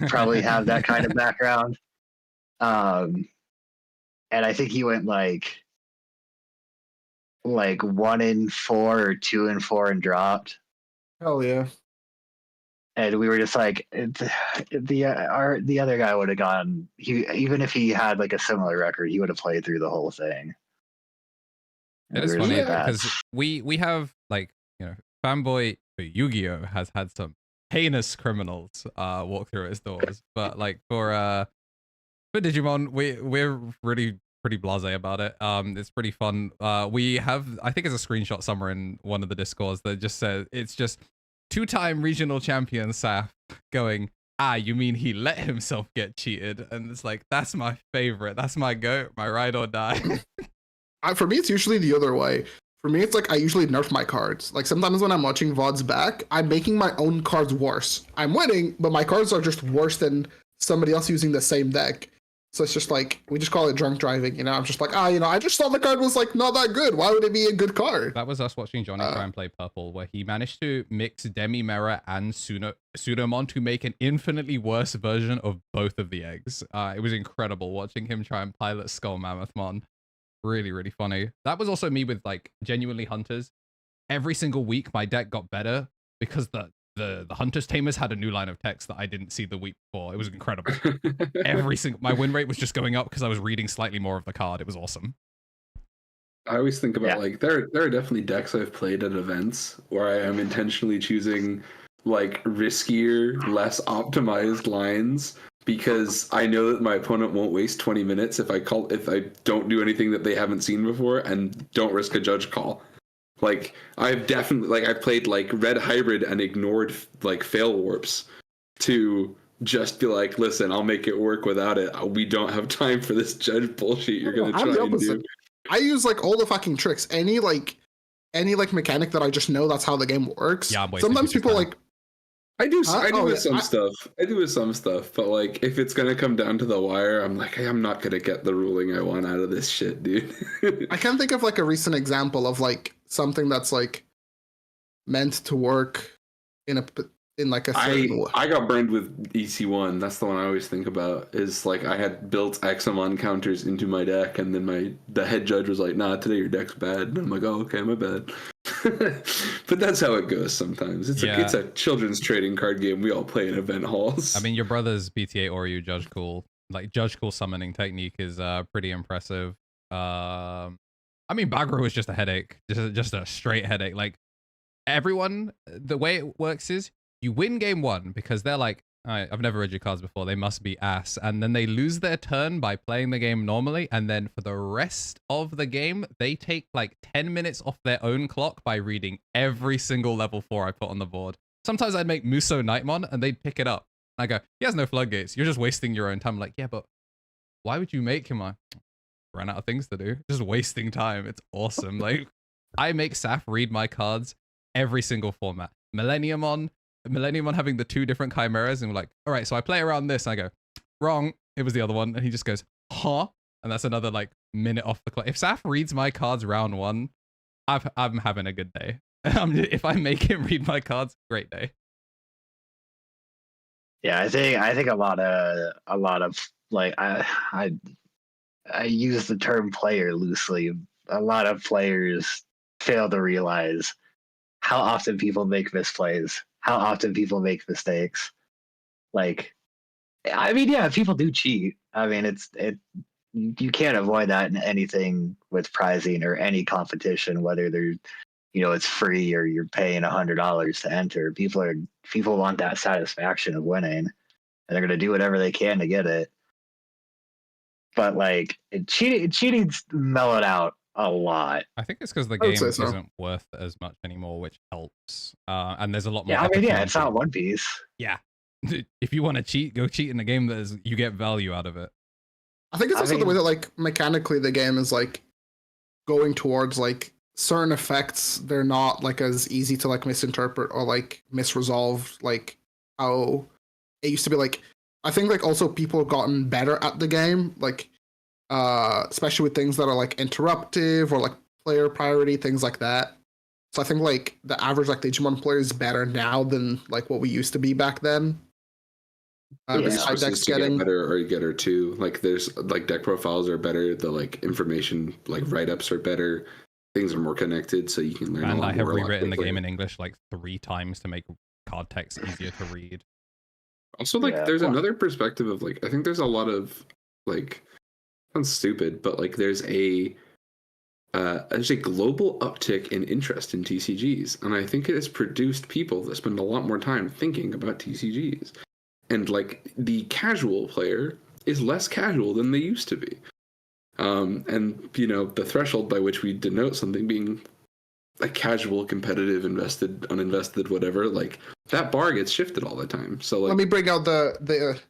probably have that kind of background. And I think he went like 1-4 or 2-4 and dropped. Hell yeah. And we were just like, the other guy would have gone. Even if he had like a similar record, he would have played through the whole thing. It is funny because we have like, you know, Fanboy But Yu-Gi-Oh has had some heinous criminals walk through its doors. But like for Digimon, we're really pretty blasé about it. It's pretty fun. We have, I think it's a screenshot somewhere in one of the discords that just says it's just 2-time regional champion Saf going, you mean he let himself get cheated? And it's like, that's my favorite. That's my goat, my ride or die. For me, it's usually the other way. For me, it's like I usually nerf my cards. Like sometimes when I'm watching VODs back, I'm making my own cards worse. I'm winning, but my cards are just worse than somebody else using the same deck. So it's just like, we just call it drunk driving, you know? I'm just like, I just thought the card was like not that good. Why would it be a good card? That was us watching Johnny try and play Purple, where he managed to mix Demi-Mirror and Pseudomon to make an infinitely worse version of both of the eggs. It was incredible watching him try and pilot Skull Mammothmon. Really, really funny. That was also me with like genuinely Hunters. Every single week, my deck got better because the Hunters Tamers had a new line of text that I didn't see the week before. It was incredible. My win rate was just going up because I was reading slightly more of the card. It was awesome. I always think about like there are definitely decks I've played at events where I am intentionally choosing like riskier, less optimized lines because I know that my opponent won't waste 20 minutes if I don't do anything that they haven't seen before and don't risk a judge call. Like I've played like red hybrid and ignored like fail warps to just be like, listen, I'll make it work without it. We don't have time for this judge bullshit you're gonna try and do. I use like all the fucking tricks. Any mechanic that I just know that's how the game works. Yeah, sometimes people like I do with some stuff, but like if it's gonna come down to the wire, I'm like, hey, I'm not gonna get the ruling I want out of this shit, dude. I can't think of like a recent example of like something that's like meant to work in like a certain way. I got burned with EC1. That's the one I always think about. Is like I had built Examon counters into my deck, and then the head judge was like, "Nah, today your deck's bad." And I'm like, "Oh, okay, my bad." But that's how it goes sometimes. It's a children's trading card game we all play in event halls. I mean, your brother's BTA Oryu Judge Cool summoning technique is pretty impressive. I mean, Bagro was just a headache, just a straight headache. Like everyone, the way it works is you win game 1 because they're like, I've never read your cards before. They must be ass. And then they lose their turn by playing the game normally. And then for the rest of the game, they take like 10 minutes off their own clock by reading every single level 4 I put on the board. Sometimes I'd make Muso Nightmon and they'd pick it up. I go, he has no floodgates. You're just wasting your own time. I'm like, yeah, but why would you make him? I ran out of things to do. Just wasting time. It's awesome. Like I make Saf read my cards every single format. Millenniumon having the 2 different chimeras and we're like, all right, so I play around this. And I go, wrong. It was the other one. And he just goes, huh? And that's another like minute off the clock. If Saf reads my cards round 1, I'm having a good day. If I make him read my cards, great day. Yeah, I think a lot of like I use the term player loosely. A lot of players fail to realize how often people make misplays, how often people make mistakes. Like, I mean, yeah, people do cheat. I mean, you can't avoid that in anything with prizing or any competition, whether they're, it's free or you're paying $100 to enter. People want that satisfaction of winning, and they're gonna do whatever they can to get it. But like, cheating's mellowed out a lot. I think it's because the game isn't worth as much anymore, which helps. And there's a lot more. Yeah, I mean, yeah, it's not One Piece. Yeah, if you want to cheat, go cheat in a game that you get value out of it. I think it's also the way that like mechanically the game is like going towards like certain effects. They're not like as easy to like misinterpret or like misresolve like how it used to be. Like I think like also people have gotten better at the game, like especially with things that are like interruptive or like player priority, things like that. So I think like the average like Digimon player is better now than like what we used to be back then. Decks getting better or get her too. Like there's like deck profiles are better. The like information like write-ups are better. Things are more connected, so you can learn. And I have rewritten the game in English like 3 times to make card text easier to read. Also, like there's another perspective of like I think there's a lot of like sounds stupid, but like there's a there's a global uptick in interest in TCGs, and I think it has produced people that spend a lot more time thinking about TCGs. And like the casual player is less casual than they used to be. And you know, the threshold by which we denote something being a casual, competitive, invested, uninvested, whatever, like that bar gets shifted all the time. So like, let me bring out the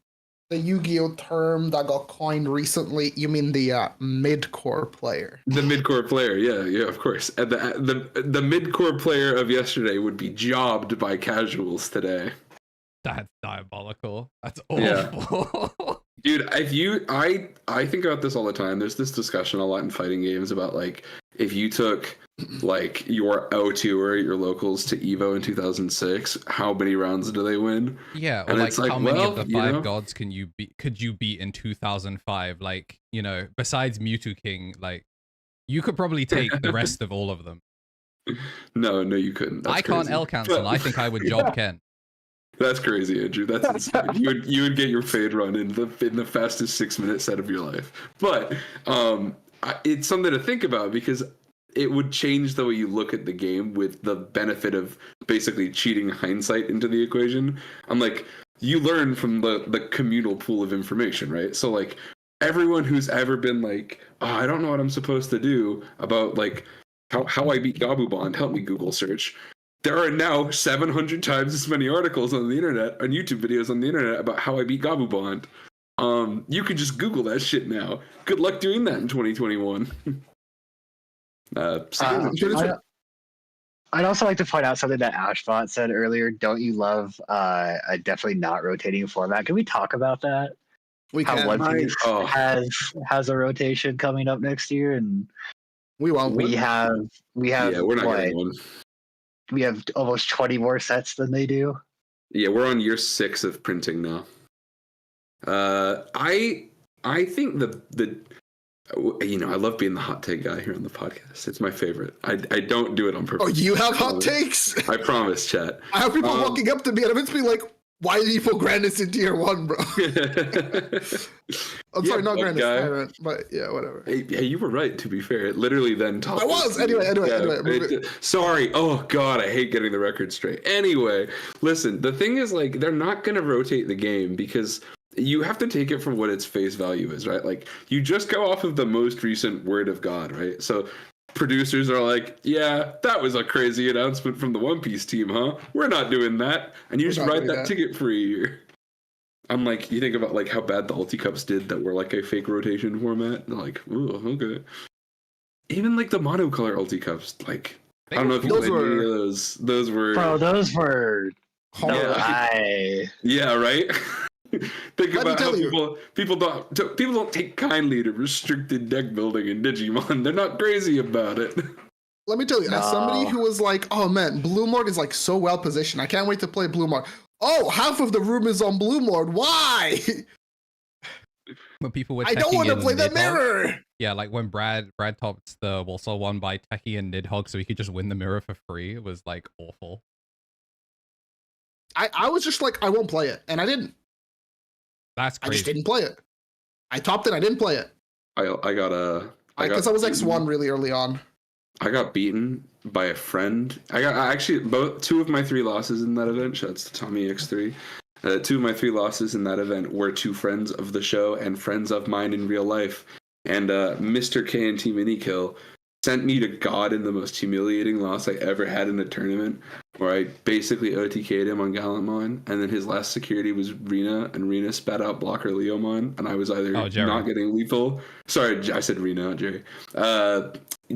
Yu-Gi-Oh term that got coined recently. You mean the mid-core player? The mid-core player, yeah, of course. And the mid-core player of yesterday would be jobbed by casuals today. That's diabolical. That's awful. Yeah. Dude, I think about this all the time. There's this discussion a lot in fighting games about like if you took like your O2 or your locals to Evo in 2006, how many rounds do they win? Yeah, or and like, it's like how many well, of the five gods could you beat in 2005? Like, you know, besides Mewtwo King, like you could probably take the rest of all of them. No, you couldn't. That's I can't L cancel. I think I would job Ken. That's crazy, Andrew. That's insane. You would get your fade run in the fastest 6-minute set of your life. But it's something to think about because it would change the way you look at the game with the benefit of basically cheating hindsight into the equation. I'm like, you learn from the communal pool of information, right? So like everyone who's ever been like, oh, I don't know what I'm supposed to do about like how I beat Gabubond, help me Google search. There are now 700 times as many articles on the internet, on YouTube videos on the internet about how I beat Gabubond. You can just Google that shit now. Good luck doing that in 2021. I'd also like to point out something that Ashbot said earlier. Don't you love a definitely not rotating format? Can we talk about that? We can. How One Piece has a rotation coming up next year, and we won't. We have. Yeah, we're not getting one. We have almost 20 more sets than they do. Yeah, we're on year 6 of printing now. I think the you know, I love being the hot take guy here on the podcast. It's my favorite. I don't do it on purpose. Oh, you have hot takes? I promise, chat. I have people walking up to me and it's being like, why did you put Grandis in tier 1, bro? I'm sorry, not Grandis, Tyrant, but yeah, whatever. Hey, you were right, to be fair. It literally then topped. I was! Anyway. Sorry. Oh, God, I hate getting the record straight. Anyway, listen, the thing is, like, they're not going to rotate the game because you have to take it for what its face value is, right? Like, you just go off of the most recent word of God, right? So producers are like, yeah, that was a crazy announcement from the One Piece team, huh? We're not doing that. And you just ride that ticket for a year. I'm like, you think about like how bad the Ulti Cups did that were like a fake rotation format. They're like, ooh, okay. Even like the monocolor Ulti Cups, like, I don't know if you played any of those. Those were... Bro, those were... Yeah, right? Think about how people don't take kindly to restricted deck building in Digimon. They're not crazy about it. Let me tell you, as somebody who was like, oh man, Blue Mord is like so well positioned. I can't wait to play Blue Mord. Oh, half of the room is on Blue Mord. Why? When people were I don't want to play the mirror. Yeah, like when Brad topped the Warsaw one by techie and Nidhogg so he could just win the mirror for free. It was like awful. I was just like, I won't play it, and I didn't. That's crazy. I just didn't play it. I topped it. I didn't play it. Because I was X1 really early on. I got beaten by a friend. I actually 2 of my 3 losses in that event. Shouts to TommyX3. 2 of my 3 losses in that event were 2 friends of the show and friends of mine in real life. And Mr. KnT Minikill sent me to God in the most humiliating loss I ever had in a tournament, where I basically OTK'd him on Gallantmon, and then his last security was Rena, and Rena spat out blocker Leomon, and I was either not getting lethal. Sorry, I said Rena, not Jerry.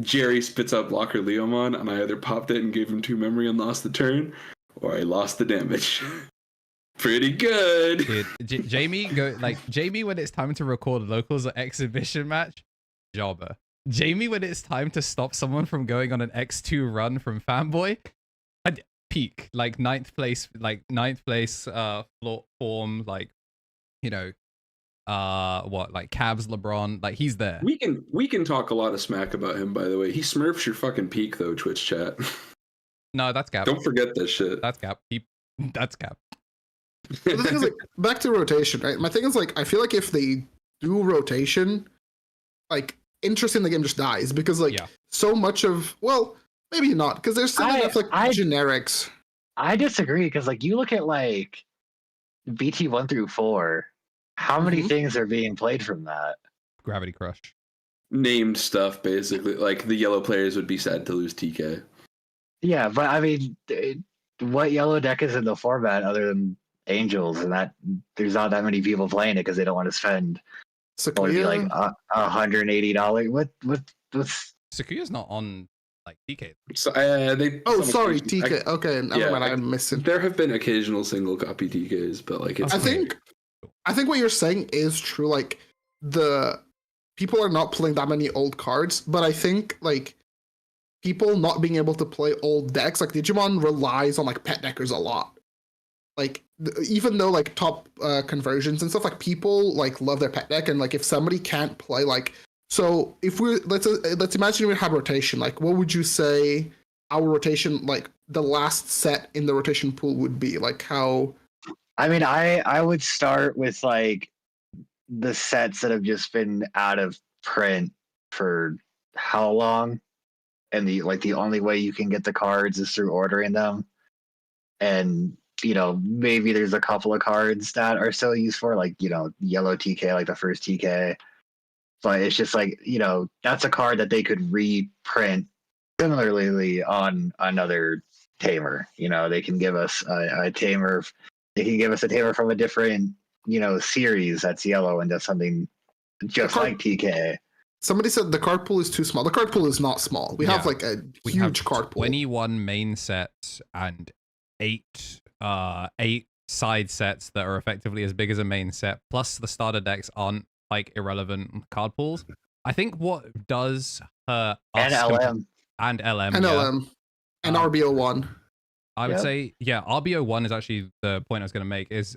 Jerry spits out blocker Leomon, and I either popped it and gave him 2 memory and lost the turn, or I lost the damage. Pretty good. Dude, Jamie when it's time to record locals or exhibition match, jobber. Jamie when it's time to stop someone from going on an X2 run from Fanboy, I'd peak like 9th place floor form, like, you know, like Cavs LeBron, like he's there. We can talk a lot of smack about him, by the way. He smurfs your fucking peak though, Twitch chat. No, that's cap. Don't forget this shit. That's cap. That's cap. The thing is, like, back to rotation, right? My thing is, like, I feel like if they do rotation, like, interest in the game just dies because so much of maybe not because there's still enough generics. I disagree because like you look at like BT 1 through 4, how many things are being played from that? Gravity Crush. Named stuff basically. Like the yellow players would be sad to lose TK. Yeah, but I mean, what yellow deck is in the format other than Angels, and that there's not that many people playing it because they don't want to spend like $180. What's Sakuya's not on like TK. So sorry, TK. Okay, never mind. I'm missing. There have been occasional single copy TKs, but like it's. I think what you're saying is true. Like the people are not playing that many old cards, but I think like people not being able to play old decks, like Digimon relies on like pet deckers a lot. Like even though like top conversions and stuff, like people like love their pet deck, and like if somebody can't play like, so if we let's imagine we had rotation, like what would you say our rotation, like the last set in the rotation pool would be? Like how? I mean, I would start with like the sets that have just been out of print for how long, and the only way you can get the cards is through ordering them, and maybe there's a couple of cards that are still used for like yellow TK, like the first TK, but it's just like that's a card that they could reprint similarly on another tamer. They can give us a tamer. They can give us a tamer from a different series that's yellow and does something just like TK. Somebody said the card pool is too small. The card pool is not small. We have like a huge card pool. 21 main sets and 8 side sets that are effectively as big as a main set, plus the starter decks aren't like irrelevant card pools. I think what does hurt us and LM and RBO1. I would say, RBO1 is actually the point I was going to make, is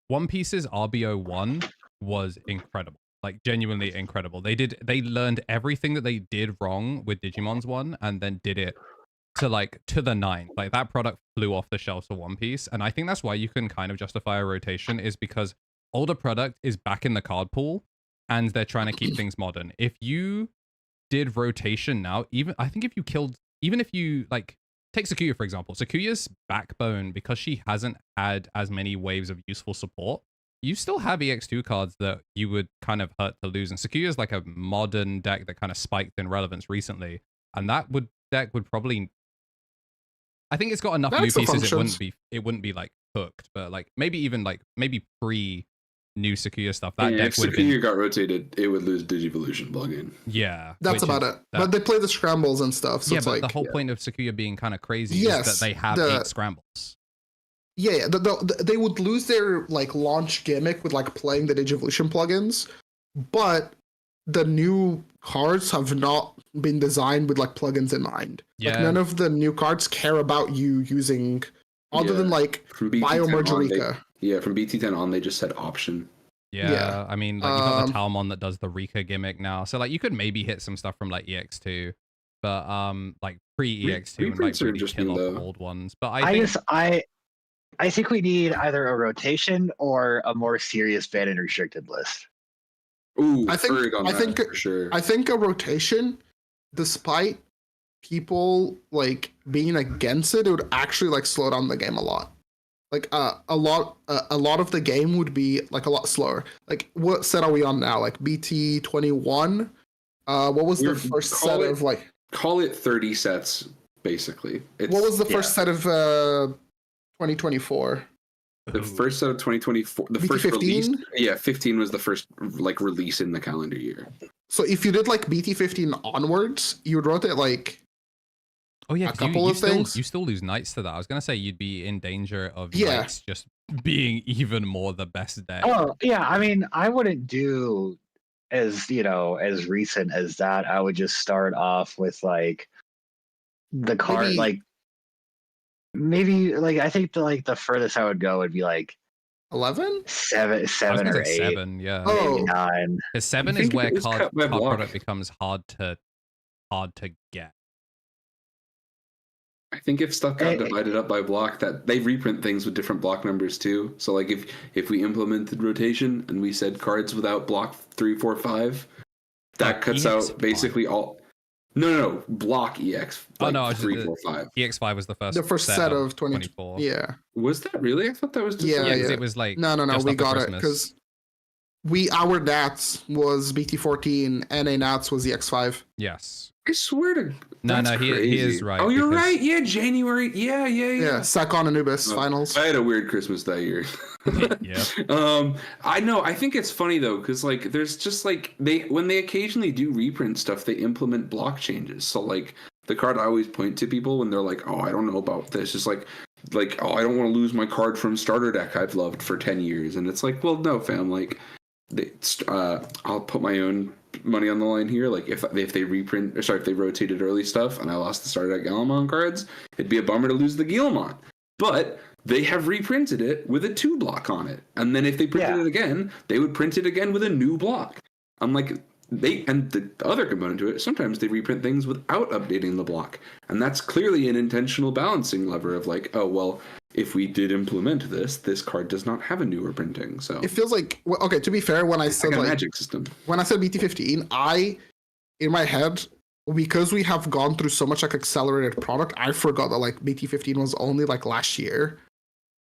One Piece's RBO1 was incredible. Like genuinely incredible. They learned everything that they did wrong with Digimon's one and then did it to the nine. Like that product flew off the shelves for One Piece. And I think that's why you can kind of justify a rotation, is because older product is back in the card pool and they're trying to keep things modern. If you did rotation now, even if you like take Sakuya, for example, Sakuya's backbone, because she hasn't had as many waves of useful support, you still have EX2 cards that you would kind of hurt to lose. And Sakuya is like a modern deck that kind of spiked in relevance recently. And that deck would probably, I think it's got enough new pieces. It wouldn't be like cooked, but like maybe pre new Sakuya stuff. That deck if Sakuya got rotated, it would lose Digivolution plugin. Yeah. That's about it. But they play the scrambles and stuff. So it's but like the whole point of Sakuya being kind of crazy is that they have 8 scrambles. Yeah, they would lose their like launch gimmick with like playing the Digivolution plugins, but the new cards have not been designed with like plugins in mind. Yeah. Like none of the new cards care about you using, other than like Biomerge. From BT10 on, they just said option. Yeah. I mean, like you got the Talmon that does the Rika gimmick now, so like you could maybe hit some stuff from like EX2, but like pre EX2 and like really kill off the old ones. But I think we need either a rotation or a more serious ban and restricted list. Ooh, I think for sure. I think a rotation, despite people like being against it, would actually like slow down the game a lot. Like a lot of the game would be like a lot slower. Like what set are we on now? Like BT 21. What was the first set of like? Call it 30 sets basically. What was the first set of 2024? The first set of 2024, the BT first 15? Release. 15 was the first like release in the calendar year. So if you did like BT 15 onwards, you would rotate like a couple of things. You still lose Knights to that. I was gonna say you'd be in danger of Knights just being even more the best deck. Oh yeah, I mean I wouldn't do as recent as that. I would just start off with like the card Maybe like I think the furthest I would go would be like 11, 7 or 8. 7, yeah. Maybe 9. Because 7 is where card product becomes hard to get. I think if stuff got divided up by block, that they reprint things with different block numbers too. So like if we implemented rotation and we said cards without block 3, 4, 5, that cuts out basically all. No, block EX. Like, oh no, 3, 4, 5. EX5 was the first set of 24. Yeah. Was that really? I thought that was just yeah. It was like no. We got it because our Nats was BT14 and a Nats was EX5. Yes. I swear to no, he is right. Oh, you're right. Yeah, January. Yeah. Sakon Anubis finals. I had a weird Christmas that year. Yeah. I know. I think it's funny though, because like there's just like when they occasionally do reprint stuff, they implement block changes. So like the card I always point to people when they're like, oh, I don't know about this. It's like oh, I don't want to lose my card from starter deck I've loved for 10 years, and it's like, well, no, fam, like. I'll put my own money on the line here. Like if they rotated early stuff and I lost the starter deck Gallimon cards, it'd be a bummer to lose the Gallimon. But they have reprinted it with a 2 block on it, and then if they printed it again, they would print it again with a new block. I'm like, and the other component to it, sometimes they reprint things without updating the block, and that's clearly an intentional balancing lever of like, oh well, if we did implement this card does not have a newer printing. So it feels like, well, okay, to be fair, when I said like magic system, when I said BT15, in my head, because we have gone through so much like accelerated product, I forgot that like BT15 was only like last year.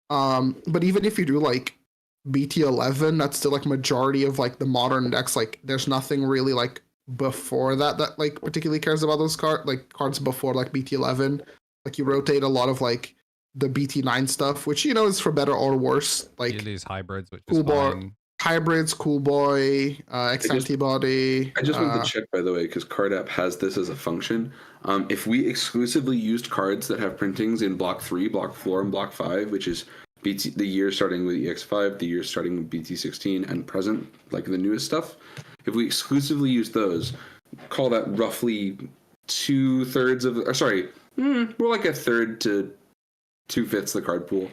But even if you do like BT11, that's still like majority of like the modern decks. Like there's nothing really like before that like particularly cares about those cards before like BT11. Like you rotate a lot of like the BT9 stuff, which is for better or worse. Like these hybrids, which cool is boy, hybrids, cool boy, X antibody. I just wanted to check, by the way, because Card App has this as a function. If we exclusively used cards that have printings in Block 3, Block 4, and Block 5, which is the year starting with EX5, the year starting with BT16, and present, like the newest stuff, if we exclusively use those, call that roughly 2/3 of, or sorry, more like 1/3 to 2/5 the card pool.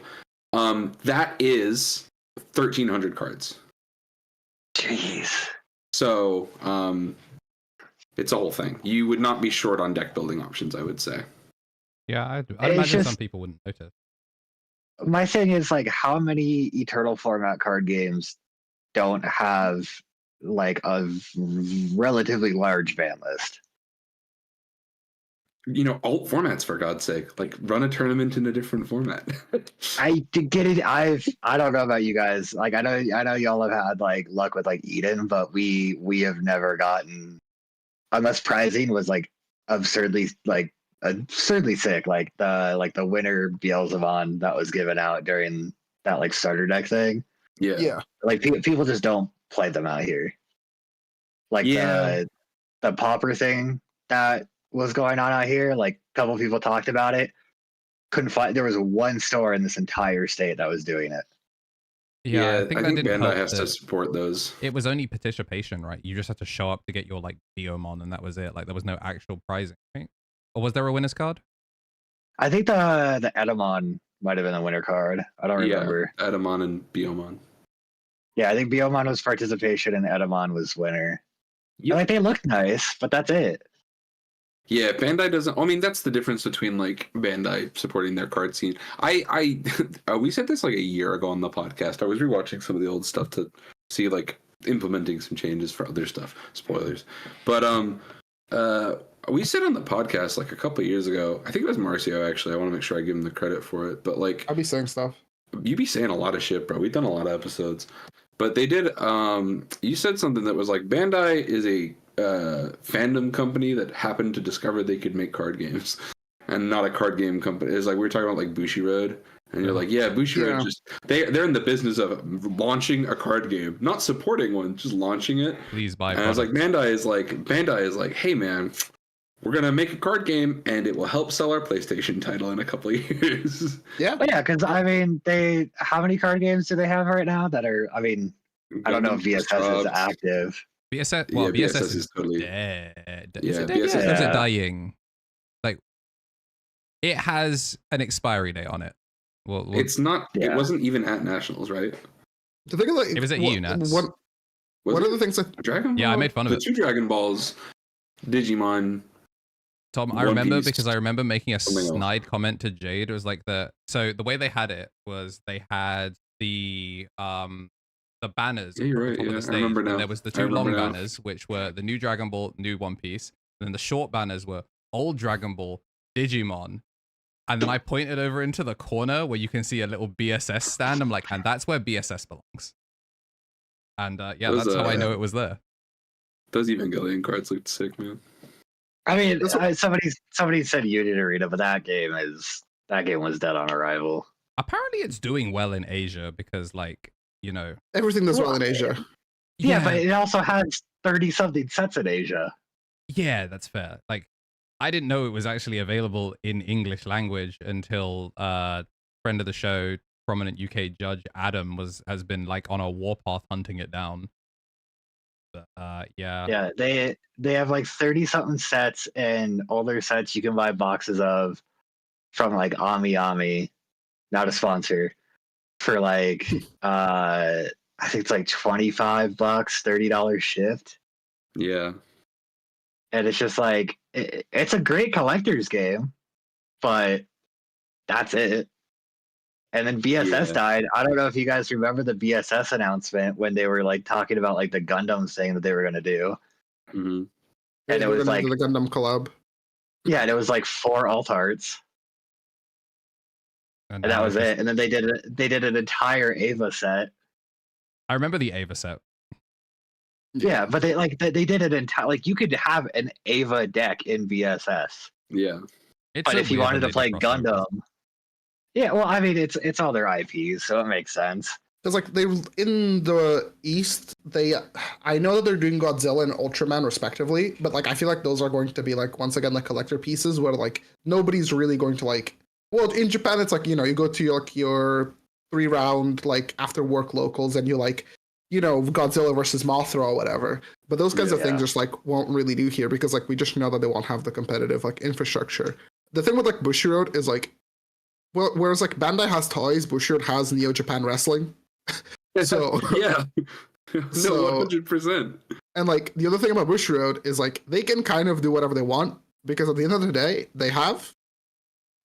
That is 1,300 cards. Jeez. So it's a whole thing. You would not be short on deck building options, I would say. Yeah, I'd imagine some people wouldn't notice. My thing is like, how many Eternal format card games don't have like a relatively large ban list? Alt formats, for God's sake. Like, run a tournament in a different format. I get it. I don't know about you guys. Like, I know y'all have had like luck with like Eden, but we have never gotten, unless prizing was like absurdly sick. Like the winner Beelzebub that was given out during that like starter deck thing. Yeah. Like people just don't play them out here. Like the pauper thing that was going on out here, like a couple people talked about it. Couldn't find. There was one store in this entire state that was doing it. Yeah, I think Bandai has to support those. It was only participation, right? You just had to show up to get your like Diomon, and that was it. Like there was no actual prizing, right? Or was there a winner's card? I think the Edamon might have been a winner card. I don't remember. Edamon and Biomon. Yeah, I think Biomon was participation and Edamon was winner. Yep. Like they looked nice, but that's it. Yeah, Bandai doesn't. I mean, that's the difference between like Bandai supporting their card scene. We said this like a year ago on the podcast. I was rewatching some of the old stuff to see like implementing some changes for other stuff. Spoilers, but we said on the podcast like a couple of years ago. I think it was Marcio actually. I want to make sure I give him the credit for it. But like, I'll be saying stuff. You be saying a lot of shit, bro. We've done a lot of episodes, but they did. You said something that was like Bandai is a fandom company that happened to discover they could make card games and not a card game company. It's like we were talking about like Bushiroad, and you're like, yeah, Bushiroad just they're in the business of launching a card game, not supporting one, just launching it. Please buy. And I was like, Bandai is like, hey man, we're gonna make a card game and it will help sell our PlayStation title in a couple of years. Yeah, because I mean, how many card games do they have right now that are? I mean, I don't know if VSS is active. VSS, VSS is totally dead. Yeah, is it dead VSS yet? Or is it dying? Like, it has an expiry date on it. Well, it's not. It wasn't even at Nationals, right? The thing is, like, it was at UNets. What are the things that Dragon Ball? Yeah, I made fun of the it. 2 Dragon Balls, Digimon. Tom, I remember because I remember making a snide comment to Jade. It was like the way they had it was they had the the banners Yeah, you're on right. top of Yeah, the I stage. remember now. And there was the I two long remember now. banners, which were the new Dragon Ball, new One Piece. And then the short banners were old Dragon Ball, Digimon. And then I pointed over into the corner where you can see a little BSS stand. I'm like, and that's where BSS belongs. And yeah, Those, that's how I know it was there. Those Evangelion cards looked sick, man. I mean, somebody said Union Arena, but that game was dead on arrival. Apparently, it's doing well in Asia because, like, you know, everything does well in Asia. Yeah, but it also has 30-something sets in Asia. Yeah, that's fair. Like, I didn't know it was actually available in English language until friend of the show, prominent UK judge Adam has been like on a warpath hunting it down. But, yeah. Yeah, they have like 30-something sets, and all their sets you can buy boxes of from like Ami, not a sponsor, for like I think it's like $25, $30 shift. Yeah. And it's just like it's a great collector's game, but that's it. And then BSS died. I don't know if you guys remember the BSS announcement when they were like talking about like the Gundam thing that they were gonna do. Mm-hmm. And it was like the Gundam collab. Yeah, and it was like 4 alt arts. And that was it. And then they did an entire Ava set. I remember the Ava set. Yeah, but they did it entire, like you could have an Ava deck in BSS. Yeah. But if you wanted to play Gundam, yeah, well, I mean it's all their IPs, so it makes sense. Because like they in the East, I know that they're doing Godzilla and Ultraman respectively, but like I feel like those are going to be like once again the collector pieces where like nobody's really going to like. Well, in Japan, it's like, you know, you go to your 3-round like after work locals and you like, you know, Godzilla versus Mothra or whatever. But those kinds of things just like won't really do here because like we just know that they won't have the competitive like infrastructure. The thing with like Bushiroad is like, well, whereas like Bandai has toys, Bushiroad has Neo Japan Wrestling. So yeah, no, 100%. And like the other thing about Bushiroad is like they can kind of do whatever they want because at the end of the day they have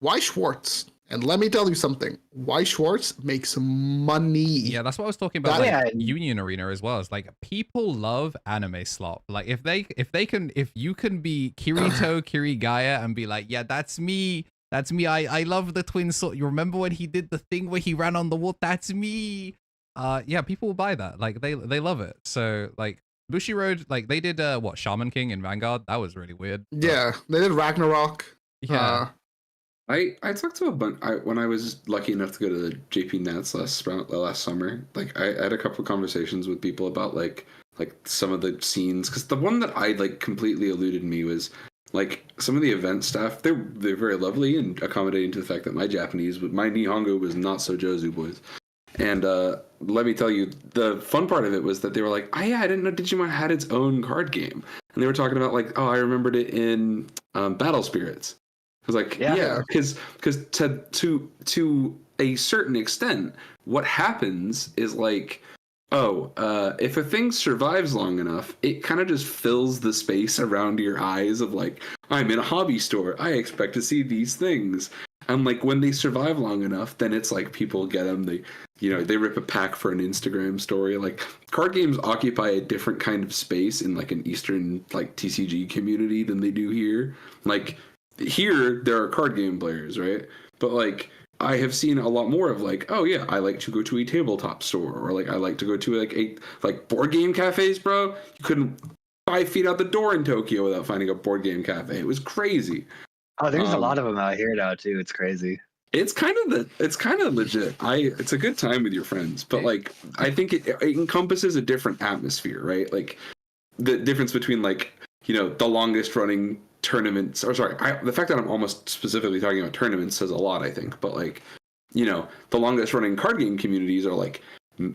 Y Schwartz. And let me tell you something, Y Schwartz makes money. Yeah, that's what I was talking about. Like, Union Arena as well. It's like people love anime slop. Like if you can be Kirito Kirigaya and be like, yeah, that's me. That's me. I love the twin sword. You remember when he did the thing where he ran on the wall? That's me. Yeah, people will buy that. Like they love it. So like Bushiroad, like they did what, Shaman King in Vanguard? That was really weird. Yeah, they did Ragnarok. Yeah. I talked to a bunch when I was lucky enough to go to the JP Nats last summer. Like I had a couple of conversations with people about like some of the scenes, because the one that I like completely eluded me was like some of the event staff. They're very lovely and accommodating to the fact that my Nihongo was not so Jozu boys. And let me tell you, the fun part of it was that they were like, oh yeah, I didn't know Digimon had its own card game. And they were talking about like, oh, I remembered it in Battle Spirits. I was like, yeah, because to a certain extent, what happens is like, if a thing survives long enough, it kind of just fills the space around your eyes of like, I'm in a hobby store, I expect to see these things. And like when they survive long enough, then it's like people get them. They rip a pack for an Instagram story. Like card games occupy a different kind of space in like an Eastern like TCG community than they do here. Like here there are card game players, right? But like I have seen a lot more of like, oh yeah, I like to go to a tabletop store, or like I like to go to like board game cafes, bro. You couldn't 5 feet out the door in Tokyo without finding a board game cafe. It was crazy. Oh, there's a lot of them out here now too. It's crazy. It's kind of legit. It's a good time with your friends, but like I think it encompasses a different atmosphere, right? Like the difference between like, you know, the longest running tournaments, or sorry, the fact that I'm almost specifically talking about tournaments says a lot, I think. But like, you know, the longest running card game communities are like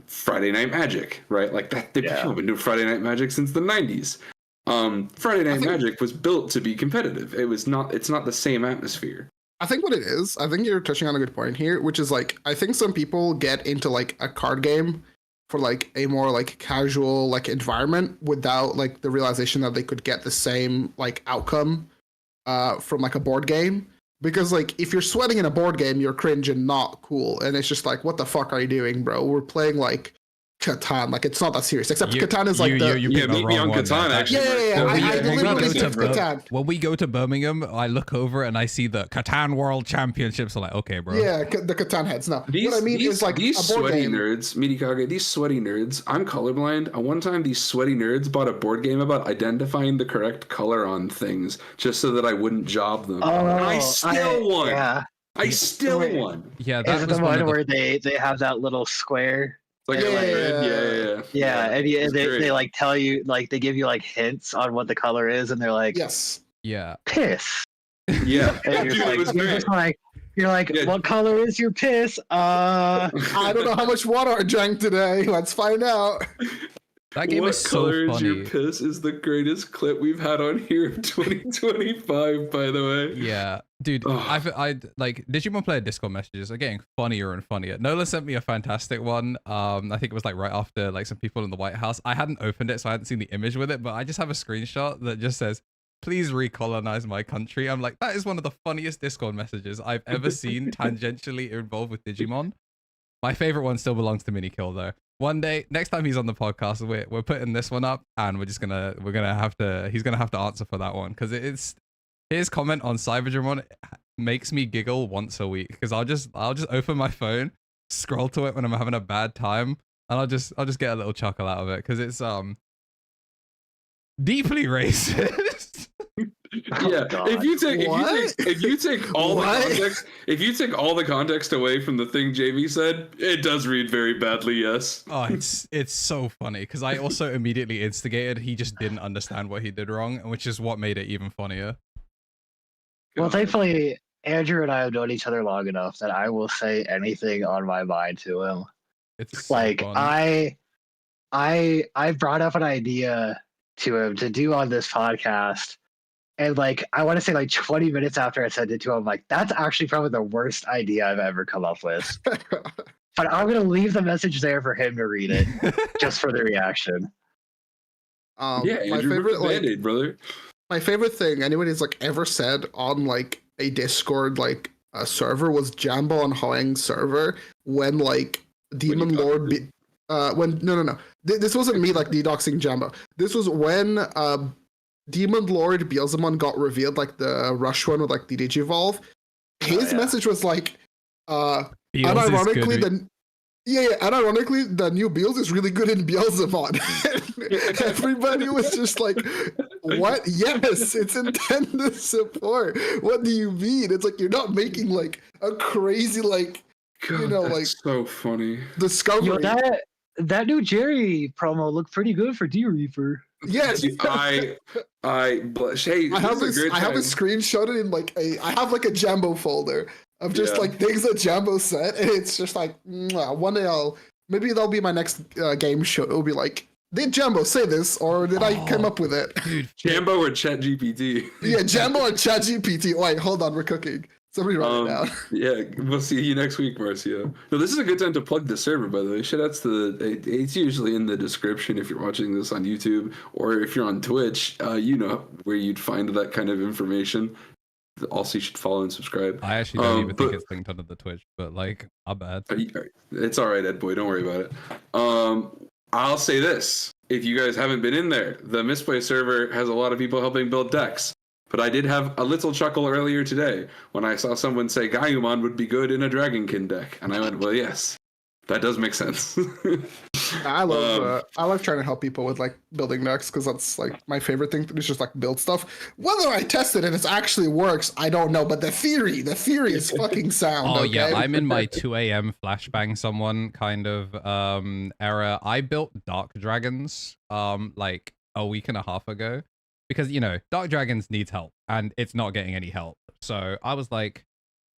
Friday Night Magic, right? Like that. People have been doing Friday Night Magic since the 90s. Friday Night Magic was built to be competitive. It's not the same atmosphere. I think what it is, I think you're touching on a good point here, which is like, I think some people get into like a card game for like a more like casual like environment without like the realization that they could get the same like outcome from like a board game. Because like if you're sweating in a board game, you're cringe and not cool. And it's just like, what the fuck are you doing, bro? We're playing like Catan. Like, it's not that serious. Except Catan is like you meet me on Catan, actually. Yeah. I literally picked Catan. When we go to Birmingham, I look over and I see the Catan World Championships. I'm like, okay, bro. Yeah, the Catan heads. No, what I mean is like these a board sweaty game. nerds, MeatyKage, these sweaty nerds. I'm colorblind. One time, these sweaty nerds bought a board game about identifying the correct color on things just so that I wouldn't job them. Oh, I still won. Yeah. I still won. Yeah, that is was the one where they have that little square. Like, yeah, and they like tell you, like, they give you like hints on what the color is, and they're like, yes, yeah, Yeah. And you're like, what color is your piss? I don't know how much water I drank today. Let's find out. That game is so funny. What funny. color is your piss is the greatest clip we've had on here in 2025, by the way. Yeah, dude, I like Digimon player Discord messages are getting funnier and funnier. Nola sent me a fantastic one. I think it was like right after like some people in the White House. I hadn't opened it, so I hadn't seen the image with it, but I just have a screenshot that just says, "Please recolonize my country." I'm like, that is one of the funniest Discord messages I've ever seen tangentially involved with Digimon. My favorite one still belongs to MeatyKage though. One day, next time he's on the podcast, we're putting this one up, and he's gonna have to answer for that one, because it's his comment on Cyberdramon makes me giggle once a week, because I'll just open my phone, scroll to it when I'm having a bad time, and I'll just get a little chuckle out of it, because it's deeply racist. Yeah, if you take all the context away from the thing Jamie said, it does read very badly. Yes. Oh, it's so funny, because I also immediately instigated. He just didn't understand what he did wrong, which is what made it even funnier. Well, thankfully, Andrew and I have known each other long enough that I will say anything on my mind to him. It's so like fun. I brought up an idea to him to do on this podcast. And like, I want to say like 20 minutes after I sent it to him, like, that's actually probably the worst idea I've ever come up with. But I'm going to leave the message there for him to read it, just for the reaction. My favorite, Band-Aid, brother. My favorite thing anybody's like ever said on like a Discord like a server was Jambo on Hoang's server when like Demon Lord this wasn't me like de-doxing Jambo. This was when Demon Lord Beelzemon got revealed, like the Rush one with like the Digivolve. His message was like, unironically, the new Beelz is really good in Beelzemon. Everybody was just like, what? Yes, it's intended support. What do you mean? It's like, you're not making like a crazy, like, God, that's so funny discovery. Yo, that new Jerry promo looked pretty good for D-Reaper. Yes, I have a screenshot in like I have like a Jambo folder of just like things that Jambo said, and it's just like one day maybe that'll be my next game show. It'll be like, did Jambo say this, or did I come up with it? Dude, Jambo or ChatGPT? Yeah, Jambo or ChatGPT. Wait, hold on, we're cooking. Somebody write it down. Yeah, we'll see you next week, Marcio. No, this is a good time to plug the server, by the way. It's usually in the description if you're watching this on YouTube, or if you're on Twitch, you know where you'd find that kind of information. Also, you should follow and subscribe. I actually don't even think it's linked onto the Twitch, but like, I'm bad. It's all right, Ed Boy. Don't worry about it. I'll say this. If you guys haven't been in there, the Misplay server has a lot of people helping build decks. But I did have a little chuckle earlier today when I saw someone say Gaiumon would be good in a Dragonkin deck. And I went, well, yes, that does make sense. I love trying to help people with like building decks, because that's like my favorite thing to do, is just like build stuff. Whether I test it and it actually works, I don't know. But the theory is fucking sound. Oh, okay? yeah, I'm in my 2 a.m. flashbang someone kind of era. I built Dark Dragons like a week and a half ago. Because, you know, Dark Dragons needs help, and it's not getting any help. So I was like,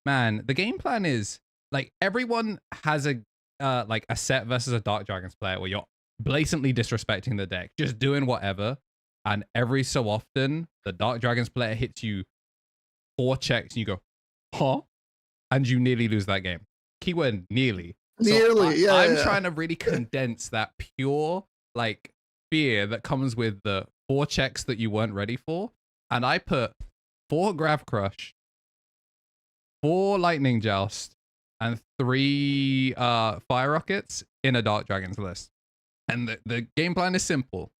man, the game plan is, like, everyone has a set versus a Dark Dragons player where you're blatantly disrespecting the deck, just doing whatever. And every so often, the Dark Dragons player hits you 4 checks, and you go, huh? And you nearly lose that game. Keyword, nearly. I'm trying to really condense that pure, like, fear that comes with the 4 checks that you weren't ready for, and I put 4 Grav Crush, 4 Lightning Joust, and 3 Fire Rockets in a Dark Dragons list. And the game plan is simple.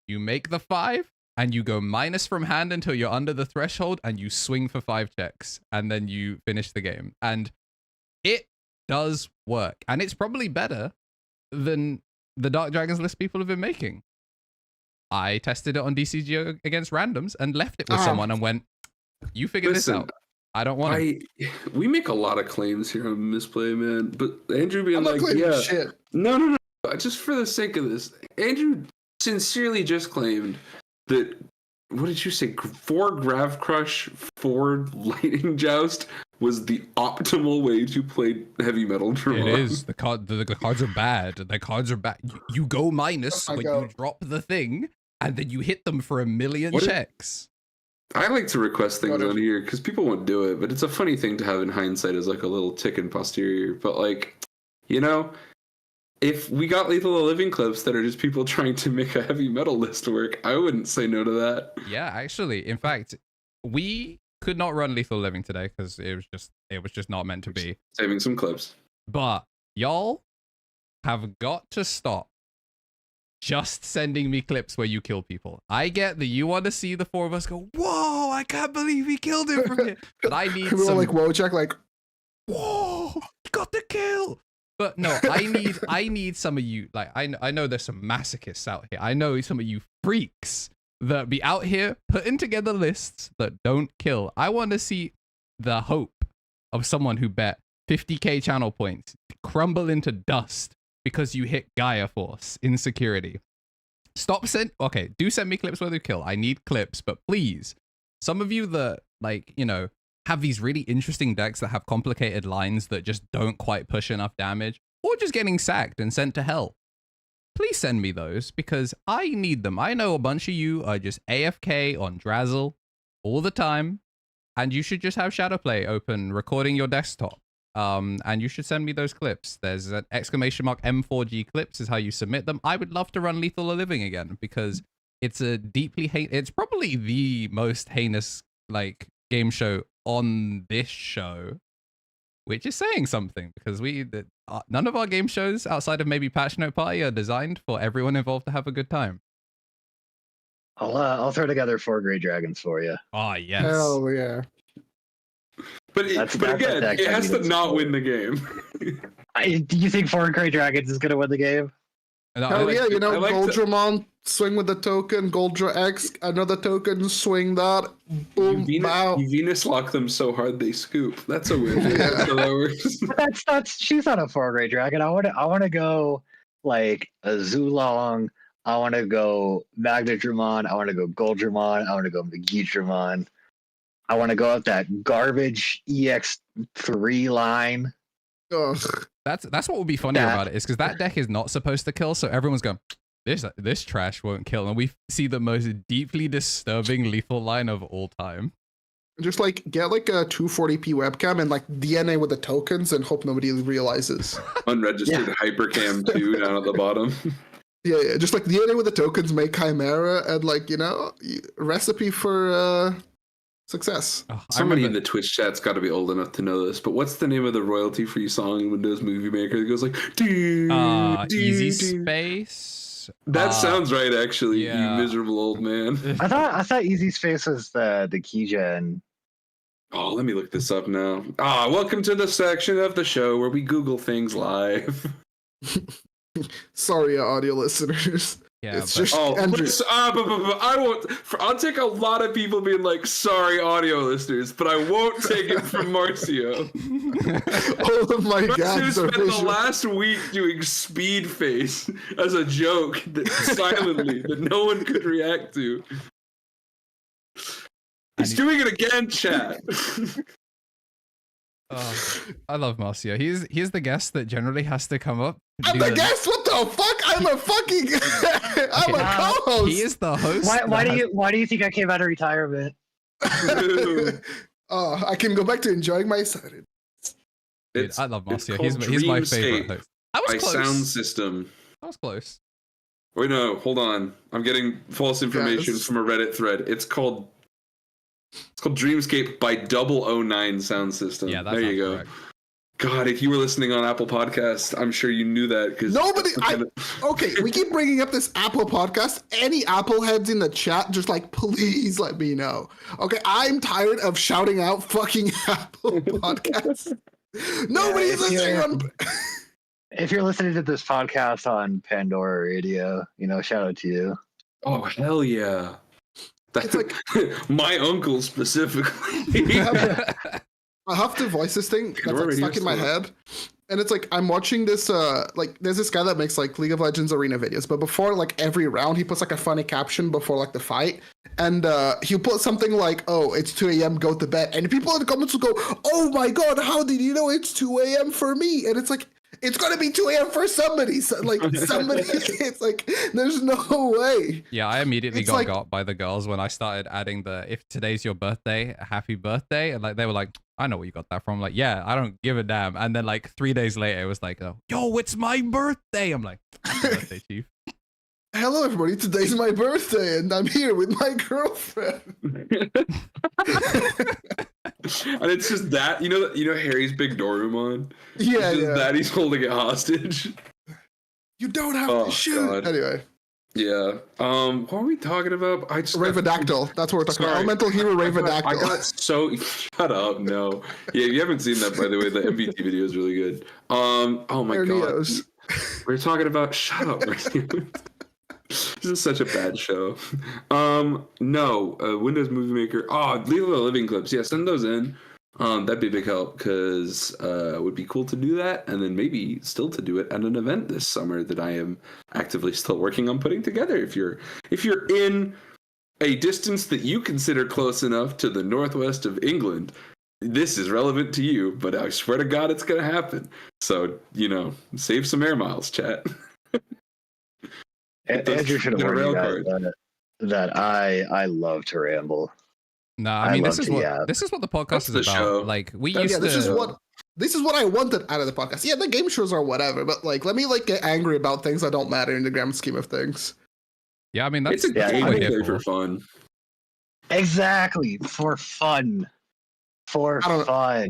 You make the 5, and you go minus from hand until you're under the threshold, and you swing for 5 checks, and then you finish the game. And it does work. And it's probably better than the Dark Dragons list people have been making. I tested it on DCG against randoms and left it with someone and went, you figure this out. I don't want to. We make a lot of claims here on Misplay, man. But Andrew being like, shit. No. Just for the sake of this, Andrew sincerely just claimed that, what did you say, 4 Grav Crush, 4 Lightning Joust was the optimal way to play heavy metal Dramon. It is. The cards are bad. The cards are bad. You go minus when you drop the thing, and then you hit them for 1,000,000 checks. I like to request things on here because people won't do it, but it's a funny thing to have in hindsight as like a little tick in posterior. But like, you know, if we got Lethal Living clips that are just people trying to make a heavy metal list work, I wouldn't say no to that. Yeah, actually, in fact, we could not run Lethal Living today because it was just not meant to be. Saving some clips. But y'all have got to stop just sending me clips where you kill people. I get that you want to see the 4 of us go, whoa, I can't believe he killed him from here. But I need some... like, Wojak, like, whoa, he got the kill. But no, I need some of you, like, I know there's some masochists out here. I know some of you freaks that be out here putting together lists that don't kill. I want to see the hope of someone who bet 50k channel points crumble into dust because you hit Gaia Force insecurity. Do send me clips where they kill. I need clips, but please, some of you that, like, you know, have these really interesting decks that have complicated lines that just don't quite push enough damage, or just getting sacked and sent to hell. Please send me those because I need them. I know a bunch of you are just AFK on Drazzle all the time, and you should just have Shadowplay open recording your desktop. And you should send me those clips. There's an !M4G clips is how you submit them. I would love to run Lethal Living again because it's a it's probably the most heinous like game show on this show, which is saying something because none of our game shows outside of maybe Patch Note Party are designed for everyone involved to have a good time. I'll throw together 4 Grey Dragons for you. Oh yes. Hell yeah. But again, it has to not win the game. Do you think 4 Grey Dragons is going to win the game? Hell yeah, you know, Goldramon, swing with the token, Goldra X, another token, swing that, boom, bow. You Venus lock them so hard they scoop. That's a win. Yeah. So that works. She's not a 4 Grey Dragon. I want to go like a Zulong. I want to go Magnadramon. I want to go Goldramon. I want to go McGeedramon. I want to go up that garbage EX3 line. Ugh. That's what would be funny about it is because that deck is not supposed to kill, so everyone's going, this trash won't kill, and we see the most deeply disturbing lethal line of all time. Just like get like a 240p webcam and like DNA with the tokens and hope nobody realizes. Unregistered Hypercam 2 down at the bottom. Yeah, just like DNA with the tokens, make Chimera, and like, you know, recipe for success. Oh, somebody in the Twitch chat's got to be old enough to know this, but what's the name of the royalty-free song in Windows Movie Maker? It goes like, Easy Space. That sounds right, actually. Yeah. You miserable old man. I thought Easy Space was the key gen. Oh, let me look this up now. Welcome to the section of the show where we Google things live. Sorry, audio listeners. Yeah, it's just Andrew. I'll take a lot of people being like, sorry, audio listeners, but I won't take it from Marcio. All of my Marcio spent the last week doing speed face as a joke silently that no one could react to. He's doing it again, chat. I love Marcio. He's the guest that generally has to come up. I'm the guest? What the fuck? I'm a fucking I'm a co-host. He is the host. Why do you think I came out of retirement? I can go back to enjoying my Saturday. Dude, I love Marcio. He's my favorite host. I was close. Sound system. I was close. Wait, no, hold on. I'm getting false information from a Reddit thread. It's called Dreamscape by 009 Sound System. Yeah, there you go. Correct. God, if you were listening on Apple Podcasts, I'm sure you knew that because Okay, we keep bringing up this Apple Podcast. Any Apple heads in the chat, just like, please let me know. Okay, I'm tired of shouting out fucking Apple Podcasts. Nobody's listening on. If you're listening to this podcast on Pandora Radio, shout out to you. Oh, hell yeah. That's like my uncle specifically. I have to voice this thing that's like stuck in my head. And it's like, I'm watching this, there's this guy that makes like League of Legends arena videos, but before like every round, he puts like a funny caption before like the fight. And he'll put something like, oh, it's 2 a.m., go to bed. And people in the comments will go, oh my God, how did you know it's 2 a.m. for me? And it's like, it's going to be 2 a.m. for somebody. So, somebody, it's like, there's no way. Yeah, I immediately got by the girls when I started adding if today's your birthday, happy birthday. And they were like, I know where you got that from. Like, yeah, I don't give a damn. And then 3 days later, it was like, oh, yo, it's my birthday. I'm like, happy birthday, Chief. Hello, everybody. Today's my birthday, and I'm here with my girlfriend. And it's just that, you know Harry's big Dorumon? Yeah, it's just that he's holding it hostage. You don't have to shoot. God. Anyway. Yeah. What are we talking about? Ravedactyl. That's what we're talking about. Elemental Hero Ravedactyl. I got so shut up. No. Yeah, if you haven't seen that, by the way, the MVT video is really good. Oh my God. We're talking about shut up. This is such a bad show. No, Windows Movie Maker. Oh, Lethal Living clips. Yeah, send those in. That'd be a big help because it would be cool to do that, and then maybe still to do it at an event this summer that I am actively still working on putting together. If you're in a distance that you consider close enough to the northwest of England, this is relevant to you. But I swear to God, it's gonna happen. So save some air miles, chat. Andrew should have warned you guys that I love to ramble. No, I mean this is what the podcast is about. Show. Like this is what I wanted out of the podcast. Yeah, the game shows are whatever, but let me get angry about things that don't matter in the grand scheme of things. Yeah, I mean that's for fun. Exactly, for fun. For fun.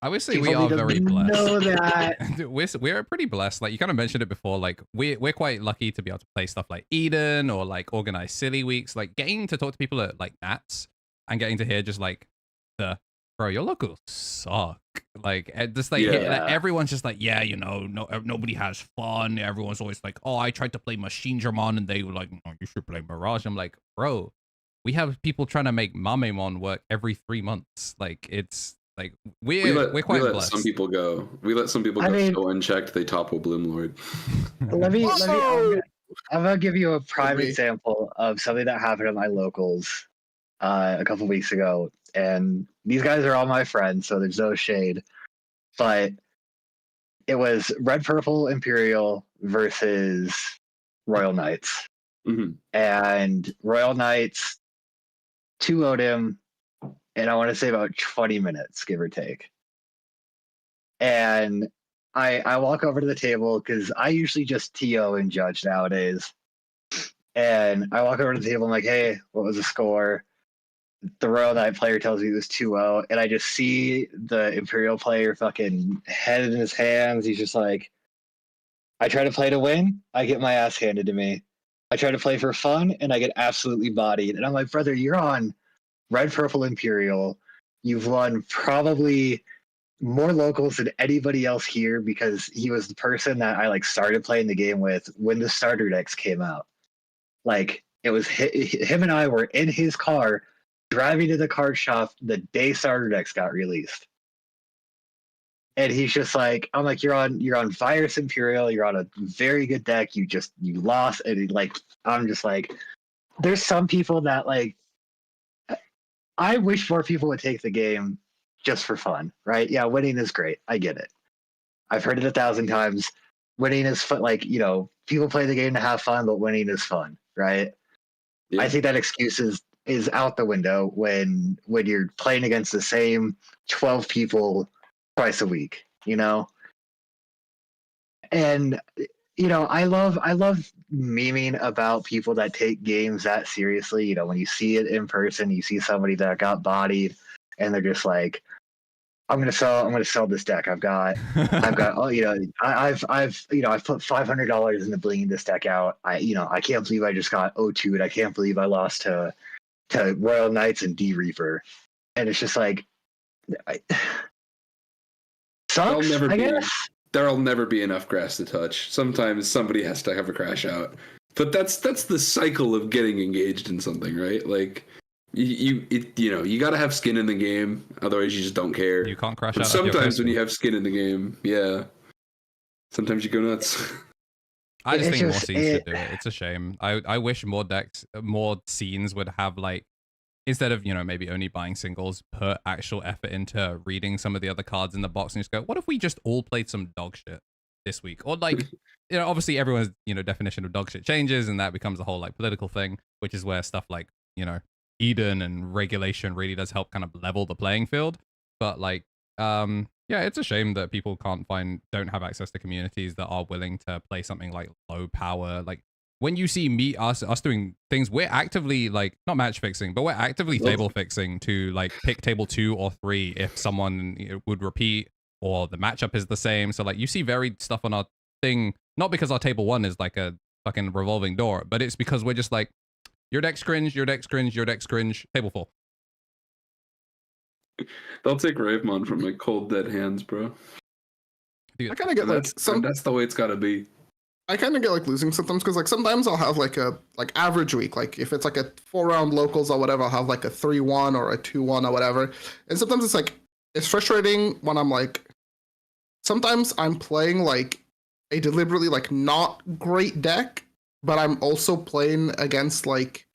I would say we are very blessed. Know that. We're pretty blessed. Like you kind of mentioned it before. Like we're quite lucky to be able to play stuff like Eden or organize silly weeks. Like getting to talk to people at Nats and getting to hear just bro, your locals suck. Everyone's just nobody has fun. Everyone's always like, oh, I tried to play Machine German and they were like, no, you should play Mirage. I'm like, bro, we have people trying to make Mamemon work every 3 months. We're quite blessed. We let some people go. So unchecked they topple Bloomlord. I'm gonna give you a prime example of something that happened at my locals a couple weeks ago, and these guys are all my friends, so there's no shade. But it was Red Purple Imperial versus Royal Knights, and Royal Knights 2-0'd him. And I want to say about 20 minutes, give or take. And I walk over to the table because I usually just TO and judge nowadays. And I walk over to the table. I'm like, hey, what was the score? The Royal Knight player tells me it was 2-0. And I just see the Imperial player fucking head in his hands. He's just like, I try to play to win. I get my ass handed to me. I try to play for fun and I get absolutely bodied. And I'm like, brother, you're on Red Purple Imperial. You've won probably more locals than anybody else here because he was the person that I started playing the game with when the starter decks came out. It was him and I were in his car driving to the card shop the day starter decks got released. And he's just like, I'm like, you're on Virus Imperial, you're on a very good deck, you lost. And I'm just like, there's some people that I wish more people would take the game just for fun, right? Yeah, winning is great. I get it. I've heard it 1,000 times. Winning is fun. People play the game to have fun, but winning is fun, right? Yeah. I think that excuse is out the window when you're playing against the same 12 people twice a week, And I love memeing about people that take games that seriously. When you see it in person, you see somebody that got bodied and they're just like, I'm gonna sell this deck. I've got oh, I've put $500 into bringing this deck out. I can't believe I just got O2'd. I can't believe I lost to Royal Knights and D Reaper. And it's just like sucks, I guess. There'll never be enough grass to touch. Sometimes somebody has to have a crash out. But that's the cycle of getting engaged in something, right? Like you got to have skin in the game, otherwise you just don't care. You can't crash but out. Sometimes when you have skin in the game, yeah, sometimes you go nuts. I just think more scenes should do it. It's a shame. I wish more scenes would have, like, instead of, maybe only buying singles, put actual effort into reading some of the other cards in the box and just go, what if we just all played some dog shit this week? Or like, obviously everyone's, definition of dog shit changes, and that becomes a whole like political thing, which is where stuff like, Eden and regulation really does help kind of level the playing field. But like, yeah, it's a shame that people don't have access to communities that are willing to play something like low power. Like when you see us doing things, we're actively like not match fixing, but we're actively table fixing to like pick table 2 or 3 if someone would repeat or the matchup is the same. So like you see varied stuff on our thing, not because our table 1 is like a fucking revolving door, but it's because we're just like, your deck's cringe, your deck's cringe, your deck's cringe, table full. They'll take Ravemon from like cold dead hands, bro. Dude, I kind of get like that's the way it's gotta be. I kind of get like losing sometimes because like sometimes I'll have like a average week, like if it's like a 4-round locals or whatever, I'll have like a 3-1 or a 2-1 or whatever. And sometimes it's frustrating when I'm like, sometimes I'm playing like a deliberately like not great deck, but I'm also playing against like,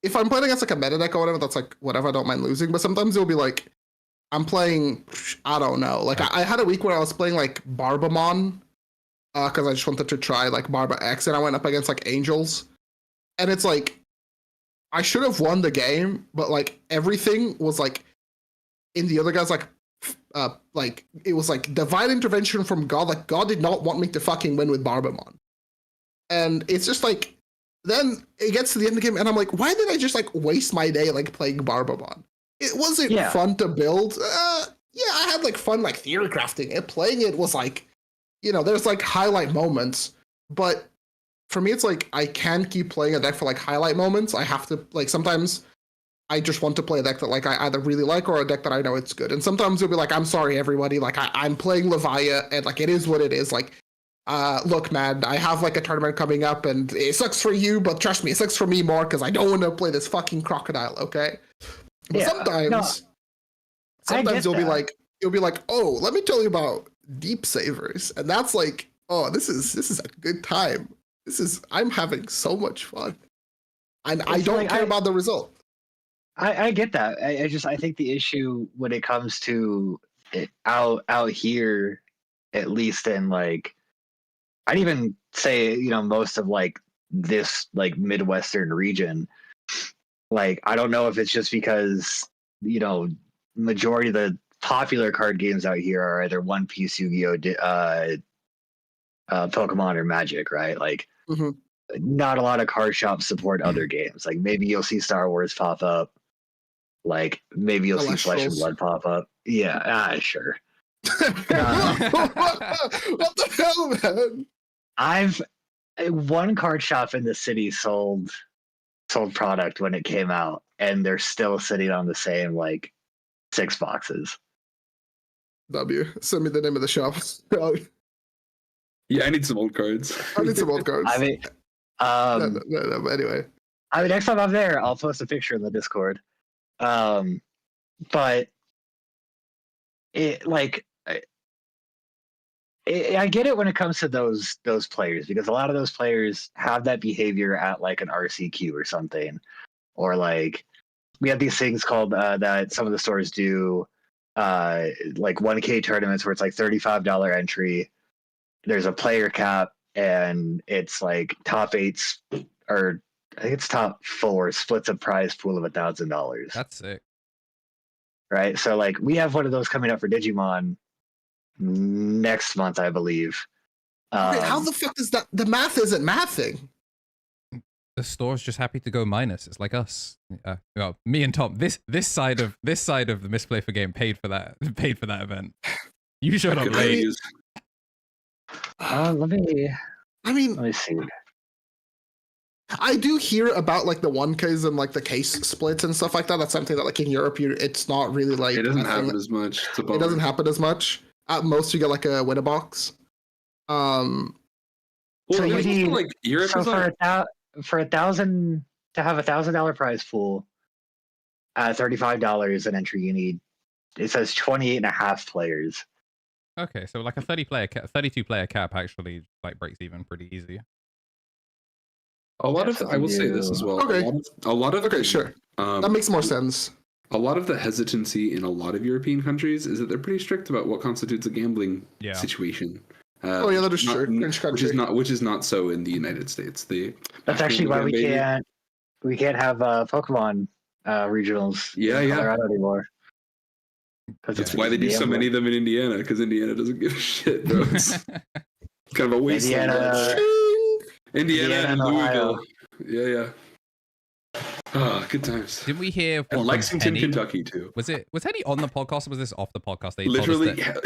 if I'm playing against like a meta deck or whatever, that's like whatever, I don't mind losing. But sometimes it'll be like, I'm playing, I don't know. Like I had a week where I was playing like Barbamon, because I just wanted to try like Barba X, and I went up against like Angels. And it's like, I should have won the game, but like everything was like in the other guy's like it was like divine intervention from God. Like God did not want me to fucking win with Barbamon. And it's just like, then it gets to the end of the game, and I'm like, why did I just like waste my day like playing Barbamon? It wasn't fun to build. Yeah, I had like fun like theory crafting it. Playing it was like, there's like highlight moments, but for me, it's like I can't keep playing a deck for like highlight moments. I have to like sometimes I just want to play a deck that like I either really like or a deck that I know it's good. And sometimes it'll be like, I'm sorry everybody, like I'm playing Levia and like it is what it is. Like, look, man, I have like a tournament coming up and it sucks for you, but trust me, it sucks for me more because I don't want to play this fucking crocodile, okay? But sometimes you'll be like, oh, let me tell you about Deep Savers. And that's like, oh, this is a good time. I'm having so much fun. And I don't care about the result. I get that. I think the issue when it comes to it out here, at least in like, I'd even say, most of like this like Midwestern region, like, I don't know if it's just because, majority of the popular card games out here are either One Piece, Yu-Gi-Oh, Pokemon, or Magic, right? Like, not a lot of card shops support other games. Like, maybe you'll see Star Wars pop up. Like, maybe you'll see Flesh and Blood pop up. Yeah, sure. What the hell, man? One card shop in the city sold product when it came out, and they're still sitting on the same like 6 boxes. Send me the name of the shop. Yeah, I need some old cards. I need some old cards. I mean, no, anyway. I mean, next time I'm there, I'll post a picture in the Discord. But it like. I get it when it comes to those players, because a lot of those players have that behavior at like an RCQ or something, or like we have these things called that some of the stores do, like 1K tournaments where it's like $35 entry. There's a player cap, and it's like top 8s, or I think it's top 4 splits a prize pool of $1,000. That's sick, right? So like we have one of those coming up for Digimon next month, I believe. How the fuck is that? The math isn't mathing. The store's just happy to go minus. It's like us. Well, me and Tom. This side of the Misplay for Game paid for that event. You showed up late. Let me see. I do hear about like the 1Ks and like the case splits and stuff like that. That's something that like in Europe, it's not really like it doesn't happen as much. It doesn't happen as much. At most, you get like a winner box. So you need like Europe so for $1,000 to have $1,000 prize pool at $35 an entry. You need, it says 28.5 players. Okay, so like a 32 player cap actually like breaks even pretty easy. I will say this as well. Okay. A lot of sure. That makes more sense. A lot of the hesitancy in a lot of European countries is that they're pretty strict about what constitutes a gambling situation. That is true. Which is not so in the United States. That's actually why we can't have Pokemon regionals in Colorado anymore. That's why they do so many of them in Indiana, because Indiana doesn't give a shit, bro. It's kind of a waste. Indiana and Louisville. Yeah. Ah, good times. Did we hear and Lexington, Kentucky too? Was Eddie on the podcast or was this off the podcast?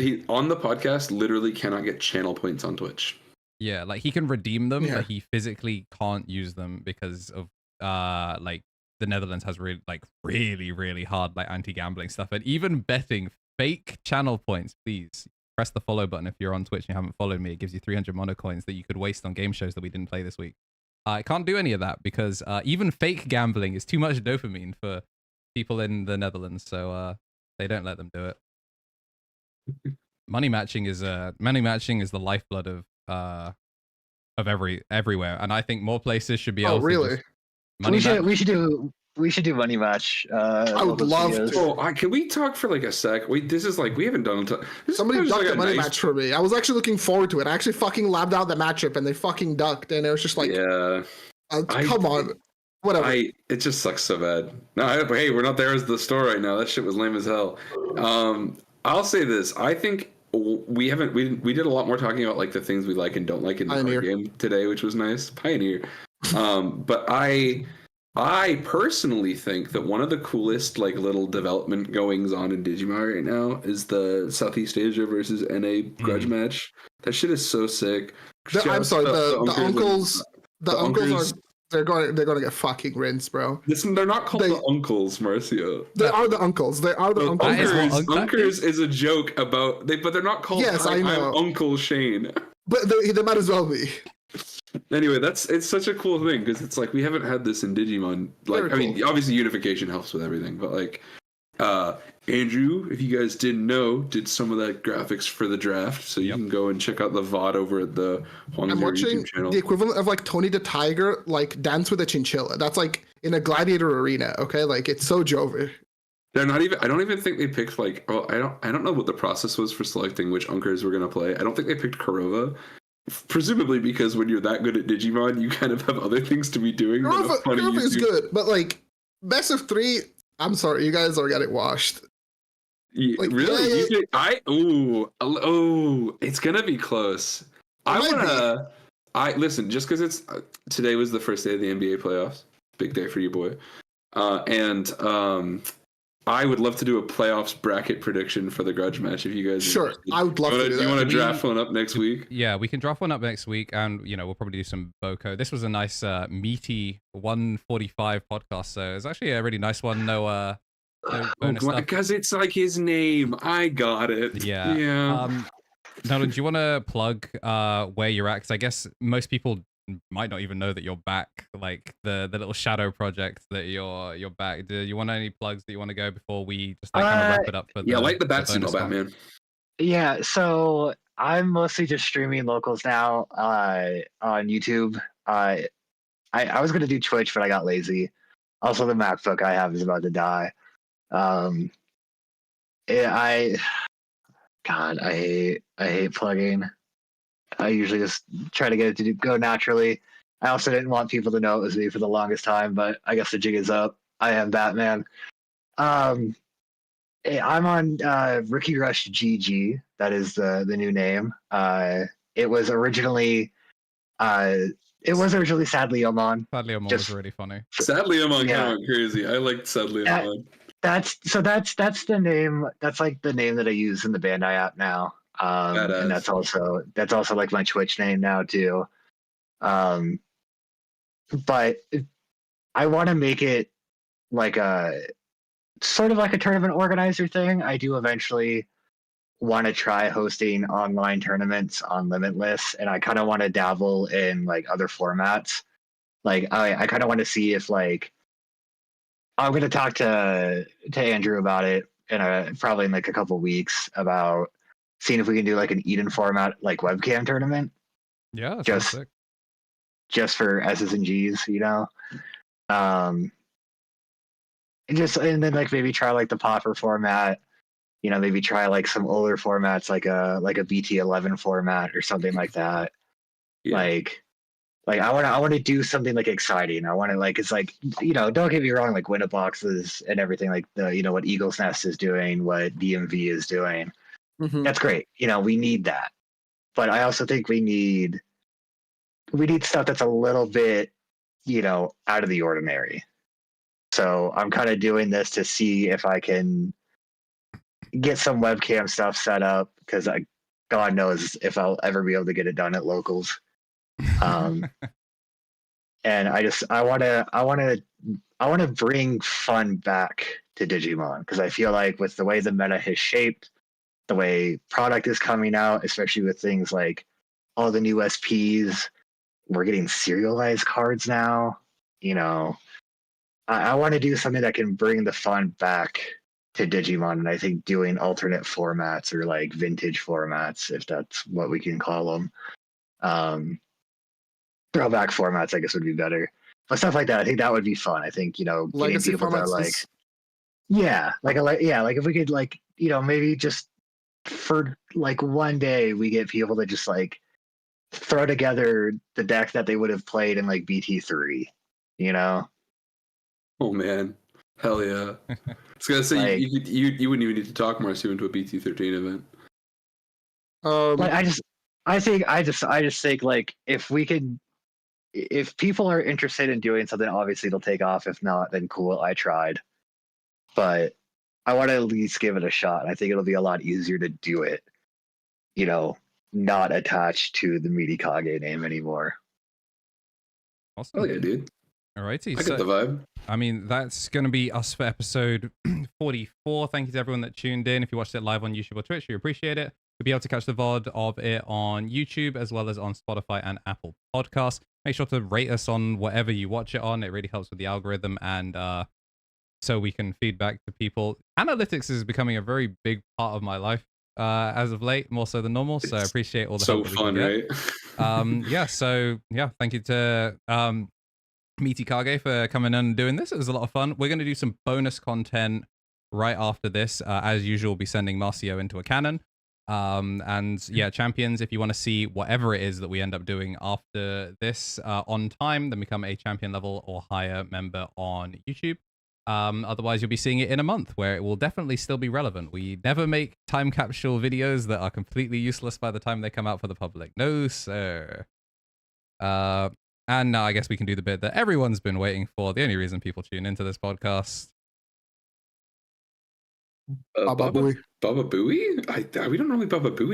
He on the podcast literally cannot get channel points on Twitch. Yeah, like he can redeem them, but he physically can't use them because of like the Netherlands has really hard like anti-gambling stuff, and even betting fake channel points. Please press the follow button if you're on Twitch and you haven't followed me. It gives you 300 mono coins that you could waste on game shows that we didn't play this week. I can't do any of that because even fake gambling is too much dopamine for people in the Netherlands, so they don't let them do it. Money matching is the lifeblood of everywhere, and I think more places should be able to. Really? We should do money match. I would love to. Can we talk for like a sec? We haven't done it. Somebody ducked a money match for me. I was actually looking forward to it. I actually fucking labbed out the matchup and they fucking ducked, and it was just like, come on, whatever. It just sucks so bad. No, hey, we're not there as the store right now. That shit was lame as hell. I'll say this. I think we did a lot more talking about like the things we like and don't like in the card game today, which was nice. Pioneer. But I personally think that one of the coolest like little development goings on in Digimon right now is the Southeast Asia versus NA grudge match. That shit is so sick. I'm sorry, the uncles are they're going to get fucking rinsed, bro. Listen, they're not called the uncles, Marcio. They are the uncles. They are the uncles. Uncles is a joke about but they're not called. Yes, I know. I'm Uncle Shane. But they might as well be. Anyway, it's such a cool thing because it's like we haven't had this in Digimon. Like, very cool. I mean, obviously Unification helps with everything, but like, Andrew, if you guys didn't know, did some of that graphics for the draft, so you can go and check out the VOD over at the I'm watching YouTube channel. The equivalent of like Tony the Tiger, like dance with a chinchilla. That's like in a gladiator arena. Okay, like it's so jovial. They're not even. I don't even think they picked like. Well, I don't know what the process was for selecting which Unkers were gonna play. I don't think they picked Kurova. Presumably because when you're that good at Digimon, you kind of have other things to be doing. Kurova is good, but like best of 3. I'm sorry, you guys are getting washed. Like, really? It's gonna be close. Listen, just because it's today was the first day of the NBA playoffs. Big day for you, boy. And I would love to do a playoffs bracket prediction for the grudge match if you guys. Sure, I would love to do that. Do you want to draft one up next week? Yeah, we can draft one up next week, and we'll probably do some Boko. This was a nice meaty 145 podcast, so it's actually a really nice one. No bonus stuff because it's like his name. I got it. Yeah. Nolan, do you want to plug where you're at? Because I guess most people might not even know that you're back, like the little shadow project that you're back. Do you want any plugs that you want to go before we just like kind of wrap it up? Like the bat signal, Batman. Yeah, so I'm mostly just streaming locals now on YouTube. I was gonna do Twitch, but I got lazy. Also, the MacBook I have is about to die. I hate plugging. I usually just try to get it to go naturally. I also didn't want people to know it was me for the longest time, but I guess the jig is up. I am Batman. I'm on Rookie Rush GG. That is the new name. It was originally It was originally Sadly Amon. Sadly Amon was really funny. Sadly Amon kind of went crazy. I liked Sadly Amon. That's the name. That's like the name that I use in the Bandai app now. And that's also like my Twitch name now too. But I want to make it like a sort of like a tournament organizer thing. I do eventually want to try hosting online tournaments on Limitless, and I kind of want to dabble in like other formats. Like I kind of want to see if like I'm going to talk to Andrew about it probably in like a couple weeks about seeing if we can do like an Eden format like webcam tournament. Yeah, just for S's and G's, you know. And then like maybe try like the Popper format, you know, maybe try like some older formats like a BT11 format or something like that. Yeah. Like I want to do something like exciting. I want to like, it's like, you know, don't get me wrong, like winner boxes and everything, like the, you know, what Eagle's Nest is doing, what DMV is doing. Mm-hmm. That's great. You know, we need that. But I also think we need stuff that's a little bit, you know, out of the ordinary. So I'm kind of doing this to see if I can get some webcam stuff set up, because God knows if I'll ever be able to get it done at locals. And I want to bring fun back to Digimon, because I feel like with the way the meta has shaped, the way product is coming out, especially with things like all the new SPs, we're getting serialized cards now. You know, I want to do something that can bring the fun back to Digimon, and I think doing alternate formats or like vintage formats, if that's what we can call them, throwback formats, I guess would be better. But stuff like that, I think that would be fun. I think, you know, getting people to like, like if we could like, you know, maybe just for like one day we get people to just like throw together the deck that they would have played in like BT3, you know? Oh man, hell yeah! I was gonna say like, you wouldn't even need to talk Marcio into a BT13 event. Like I just think like if people are interested in doing something, obviously it'll take off. If not, then cool, I tried. But I want to at least give it a shot. I think it'll be a lot easier to do it, you know, not attached to the MeatyKage name anymore. Awesome. Oh yeah, dude. Alrighty. I get the vibe. I mean, that's going to be us for episode 44. Thank you to everyone that tuned in. If you watched it live on YouTube or Twitch, we appreciate it. You'll be able to catch the VOD of it on YouTube as well as on Spotify and Apple Podcasts. Make sure to rate us on whatever you watch it on. It really helps with the algorithm, and so we can feed back to people. Analytics is becoming a very big part of my life as of late, more so than normal. So I appreciate all the help. So fun, right? Yeah. So yeah, thank you to MeatyKage for coming in and doing this. It was a lot of fun. We're going to do some bonus content right after this. As usual, we'll be sending Marcio into a cannon. And yeah, champions, if you want to see whatever it is that we end up doing after this on time, then become a champion level or higher member on YouTube. Otherwise, you'll be seeing it in a month, where it will definitely still be relevant. We never make time capsule videos that are completely useless by the time they come out for the public. No, sir. And now I guess we can do the bit that everyone's been waiting for. The only reason people tune into this podcast. Baba Booey? We don't know who Baba Booey